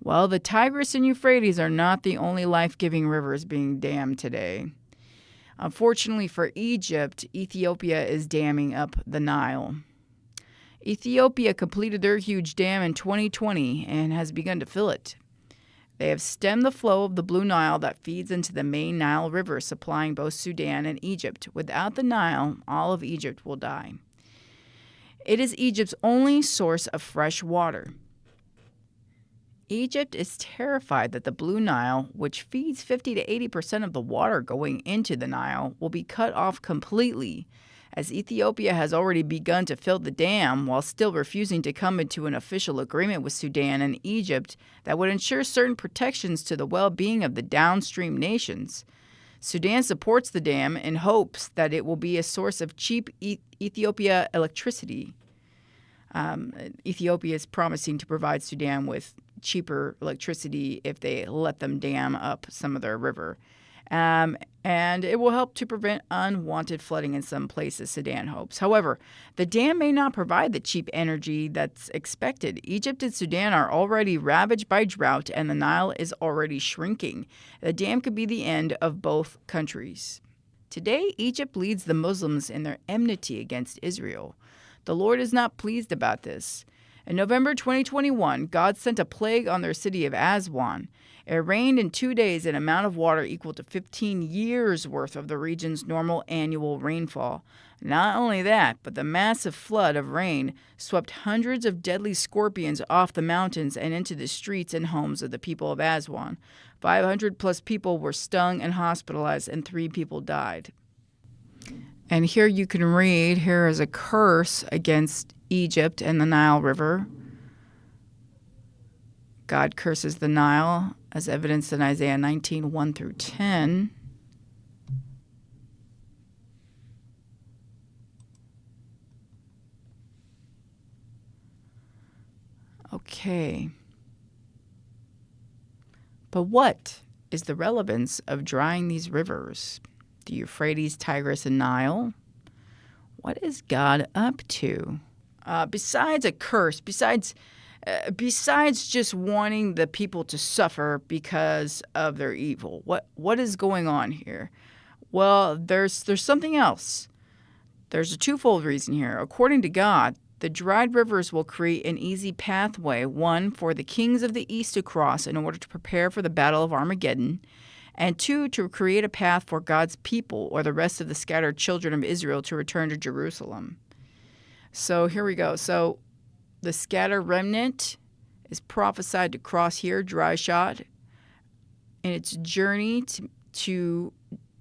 Well, the Tigris and Euphrates are not the only life-giving rivers being dammed today. Unfortunately for Egypt, Ethiopia is damming up the Nile. Ethiopia completed their huge dam in 2020 and has begun to fill it. They have stemmed the flow of the Blue Nile that feeds into the main Nile River, supplying both Sudan and Egypt. Without the Nile, all of Egypt will die. It is Egypt's only source of fresh water. Egypt is terrified that the Blue Nile, which feeds 50 to 80% of the water going into the Nile, will be cut off completely, as Ethiopia has already begun to fill the dam while still refusing to come into an official agreement with Sudan and Egypt that would ensure certain protections to the well-being of the downstream nations. Sudan supports the dam in hopes that it will be a source of cheap Ethiopia electricity. Ethiopia is promising to provide Sudan with cheaper electricity if they let them dam up some of their river. And it will help to prevent unwanted flooding in some places, Sudan hopes. However, the dam may not provide the cheap energy that's expected. Egypt and Sudan are already ravaged by drought, and the Nile is already shrinking. The dam could be the end of both countries. Today, Egypt leads the Muslims in their enmity against Israel. The Lord is not pleased about this. In November 2021, God sent a plague on their city of Aswan. It rained in 2 days an amount of water equal to 15 years' worth of the region's normal annual rainfall. Not only that, but the massive flood of rain swept hundreds of deadly scorpions off the mountains and into the streets and homes of the people of Aswan. 500 plus people were stung and hospitalized, and 3 people died. And here you can read, here is a curse against Egypt and the Nile River. God curses the Nile, as evidenced in Isaiah 19, 1 through 10. Okay. But what is the relevance of drying these rivers? The Euphrates, Tigris, and Nile? What is God up to? Besides a curse, besides just wanting the people to suffer because of their evil, what is going on here? Well, there's something else. There's a twofold reason here. According to God, the dried rivers will create an easy pathway, one, for the kings of the east to cross in order to prepare for the battle of Armageddon, and 2, to create a path for God's people or the rest of the scattered children of Israel to return to Jerusalem. So here we go. So the scattered remnant is prophesied to cross here, dry shot, in its journey to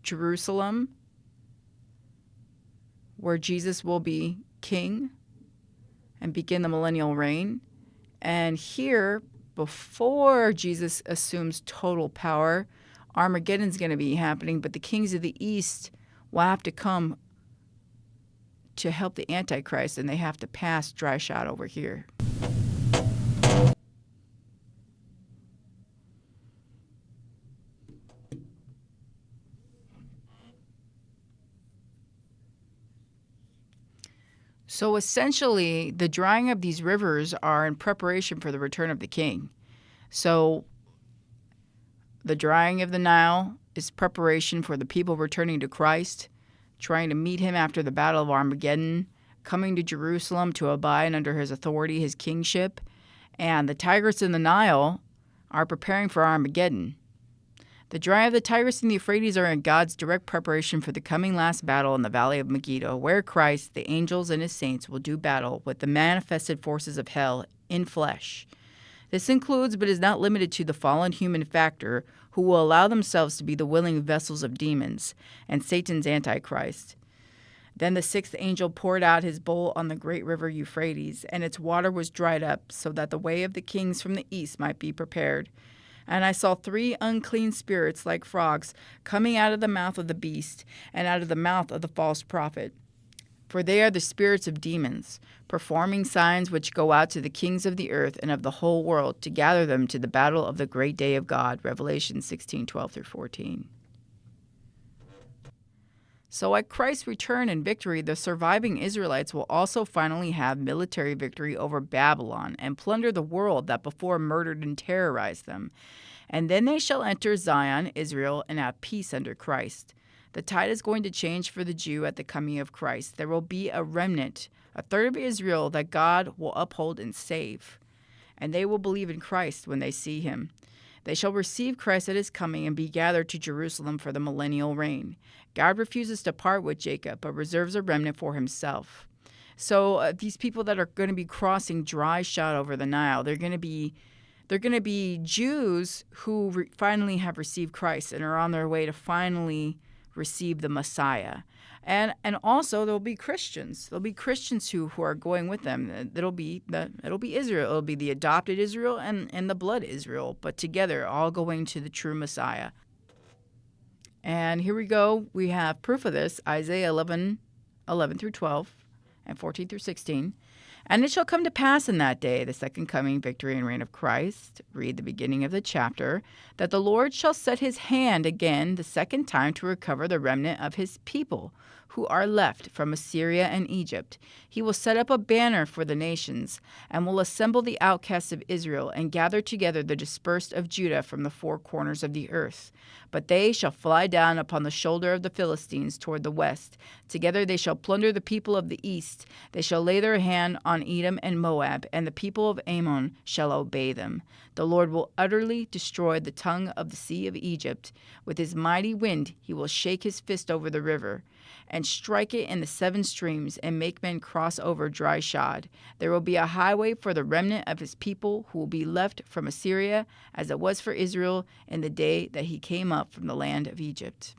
Jerusalem, where Jesus will be king and begin the millennial reign. And here, before Jesus assumes total power, Armageddon's going to be happening, but the kings of the east will have to come to help the Antichrist, and they have to pass dry shot over here. So essentially, the drying of these rivers are in preparation for the return of the king. So the drying of the Nile is preparation for the people returning to Christ, trying to meet him after the Battle of Armageddon, coming to Jerusalem to abide under his authority, his kingship. And the Tigris and the Nile are preparing for Armageddon. The drying of the Tigris and the Euphrates are in God's direct preparation for the coming last battle in the Valley of Megiddo, where Christ, the angels, and his saints will do battle with the manifested forces of hell in flesh. This includes, but is not limited to, the fallen human factor who will allow themselves to be the willing vessels of demons and Satan's Antichrist. Then the 6th angel poured out his bowl on the great river Euphrates, and its water was dried up, so that the way of the kings from the east might be prepared. And I saw 3 unclean spirits like frogs coming out of the mouth of the beast and out of the mouth of the false prophet. For they are the spirits of demons, performing signs which go out to the kings of the earth and of the whole world to gather them to the battle of the great day of God. Revelation 16:12-14. So at Christ's return and victory, the surviving Israelites will also finally have military victory over Babylon and plunder the world that before murdered and terrorized them. And then they shall enter Zion, Israel, and have peace under Christ. The tide is going to change for the Jew at the coming of Christ. There will be a remnant, a third of Israel, that God will uphold and save. And they will believe in Christ when they see him. They shall receive Christ at his coming and be gathered to Jerusalem for the millennial reign. God refuses to part with Jacob, but reserves a remnant for himself. So these people that are going to be crossing dry shot over the Nile, they're going to be Jews who finally have received Christ and are on their way to finally receive the Messiah. And also there'll be Christians. There'll be Christians who are going with them. It'll be Israel. It'll be the adopted Israel and the blood Israel, but together all going to the true Messiah. And here we go. We have proof of this, Isaiah 11 through 12, and 14 through 16. And it shall come to pass in that day, the second coming, victory, and reign of Christ, read the beginning of the chapter, that the Lord shall set his hand again the second time to recover the remnant of his people, who are left from Assyria and Egypt. He will set up a banner for the nations, and will assemble the outcasts of Israel, and gather together the dispersed of Judah from the four corners of the earth. But they shall fly down upon the shoulder of the Philistines toward the west. Together they shall plunder the people of the east. They shall lay their hand on Edom and Moab, and the people of Ammon shall obey them. The Lord will utterly destroy the tongue of the sea of Egypt. With his mighty wind he will shake his fist over the river, and strike it in the seven streams, and make men cross over dry shod. There will be a highway for the remnant of his people, who will be left from Assyria, as it was for Israel in the day that he came up from the land of Egypt.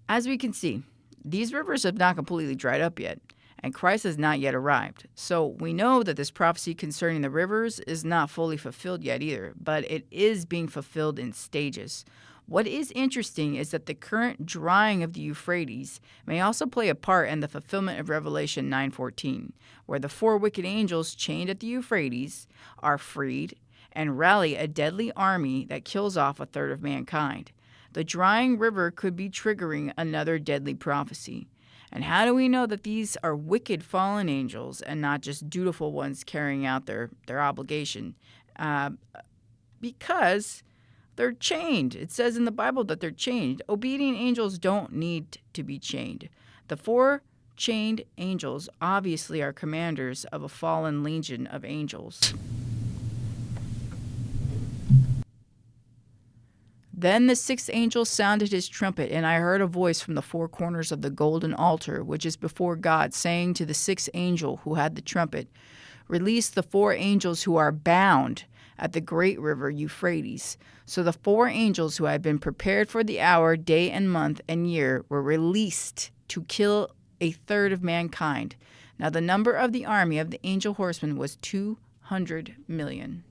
As we can see, these rivers have not completely dried up yet, and Christ has not yet arrived. So we know that this prophecy concerning the rivers is not fully fulfilled yet either, but it is being fulfilled in stages. What is interesting is that the current drying of the Euphrates may also play a part in the fulfillment of Revelation 9:14, where the four wicked angels chained at the Euphrates are freed and rally a deadly army that kills off a third of mankind. The drying river could be triggering another deadly prophecy. And how do we know that these are wicked fallen angels and not just dutiful ones carrying out their obligation? Because they're chained. It says in the Bible that they're chained. Obedient angels don't need to be chained. The four chained angels obviously are commanders of a fallen legion of angels. Then the sixth angel sounded his trumpet, and I heard a voice from the four corners of the golden altar, which is before God, saying to the sixth angel who had the trumpet, "Release the four angels who are bound at the great river Euphrates." So the four angels who had been prepared for the hour, day and month and year were released to kill a third of mankind. Now the number of the army of the angel horsemen was 200 million.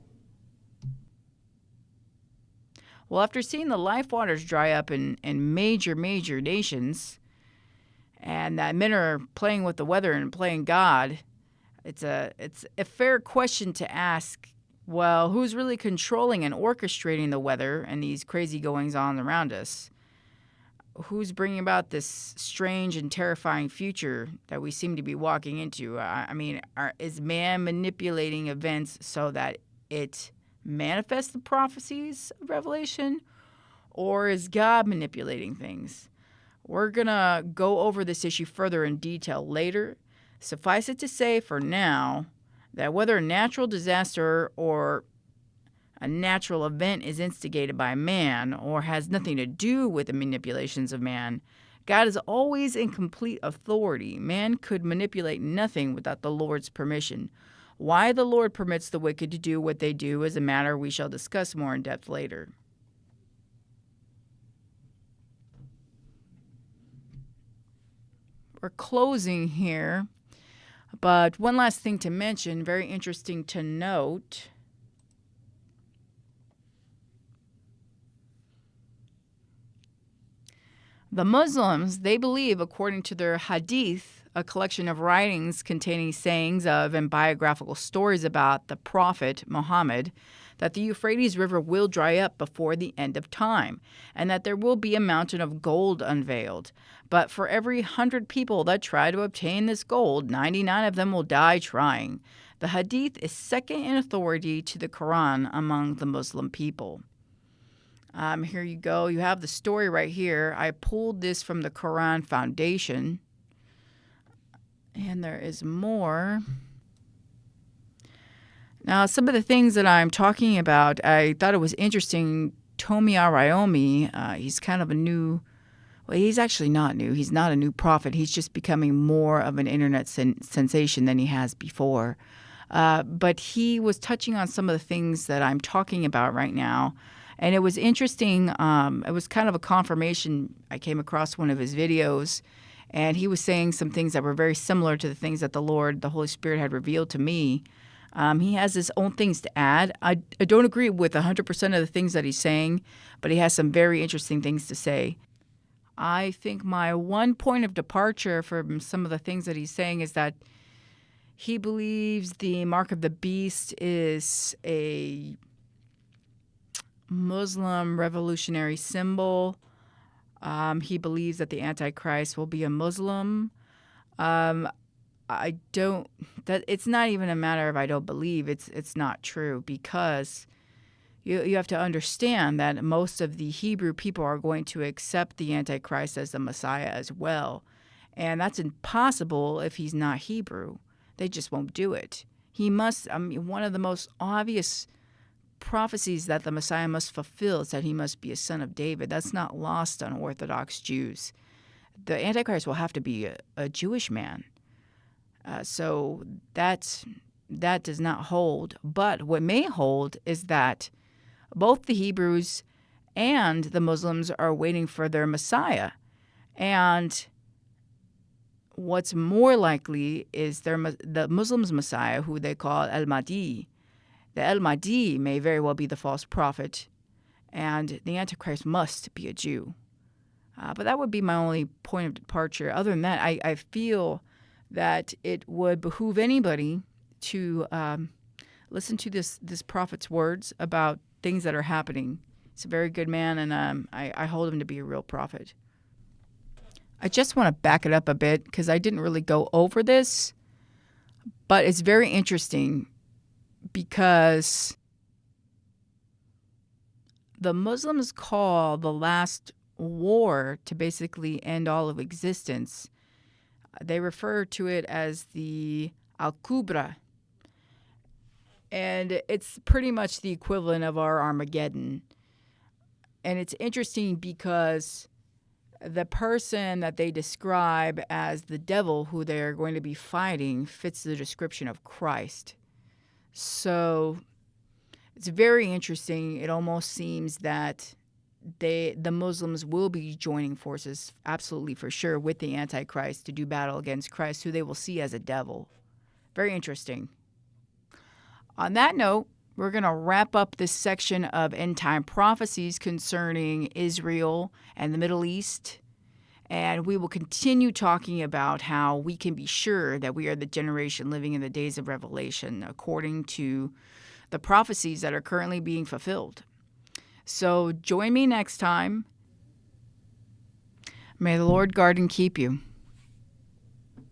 Well, after seeing the life waters dry up in major nations, and that men are playing with the weather and playing God, it's a fair question to ask, well, who's really controlling and orchestrating the weather and these crazy goings-on around us? Who's bringing about this strange and terrifying future that we seem to be walking into? Is man manipulating events so that it manifests the prophecies of Revelation? Or is God manipulating things? We're going to go over this issue further in detail later. Suffice it to say for now that whether a natural disaster or a natural event is instigated by man or has nothing to do with the manipulations of man, God is always in complete authority. Man could manipulate nothing without the Lord's permission. Why the Lord permits the wicked to do what they do is a matter we shall discuss more in depth later. We're closing here, but one last thing to mention, very interesting to note. The Muslims, they believe, according to their hadith, a collection of writings containing sayings of and biographical stories about the Prophet Muhammad, that the Euphrates River will dry up before the end of time, and that there will be a mountain of gold unveiled. But for every 100 people that try to obtain this gold, 99 of them will die trying. The hadith is second in authority to the Quran among the Muslim people. Here you go. You have the story right here. I pulled this from the Quran Foundation. And there is more. Now, some of the things that I'm talking about, I thought it was interesting. Tomi Arayomi, he's kind of a new, well, he's actually not new. He's not a new prophet. He's just becoming more of an internet sensation than he has before. But he was touching on some of the things that I'm talking about right now. And it was interesting. It was kind of a confirmation. I came across one of his videos, and he was saying some things that were very similar to the things that the Lord, the Holy Spirit, had revealed to me. He has his own things to add. I don't agree with 100% of the things that he's saying, but he has some very interesting things to say. I think my one point of departure from some of the things that he's saying is that he believes the mark of the beast is a Muslim revolutionary symbol. He believes that the Antichrist will be a Muslim. It's not even a matter of I don't believe. It's not true, because you have to understand that most of the Hebrew people are going to accept the Antichrist as the Messiah as well. And that's impossible if he's not Hebrew. They just won't do it. He must, one of the most obvious prophecies that the Messiah must fulfill is that he must be a son of David. That's not lost on Orthodox Jews. The Antichrist will have to be a Jewish man. So that does not hold. But what may hold is that both the Hebrews and the Muslims are waiting for their Messiah. And what's more likely is the Muslims' Messiah, who they call Al-Mahdi. The Al-Mahdi may very well be the false prophet, and the Antichrist must be a Jew. But that would be my only point of departure. Other than that, I feel that it would behoove anybody to listen to this prophet's words about things that are happening. He's a very good man, and I hold him to be a real prophet. I just want to back it up a bit because I didn't really go over this, but it's very interesting because the Muslims call the last war to basically end all of existence. They refer to it as the Al-Kubra. And it's pretty much the equivalent of our Armageddon. And it's interesting because the person that they describe as the devil who they're going to be fighting fits the description of Christ. So it's very interesting. It almost seems that the Muslims will be joining forces, absolutely for sure, with the Antichrist to do battle against Christ, who they will see as a devil. Very interesting. On that note, we're going to wrap up this section of end-time prophecies concerning Israel and the Middle East. And we will continue talking about how we can be sure that we are the generation living in the days of Revelation, according to the prophecies that are currently being fulfilled. So join me next time. May the Lord guard and keep you.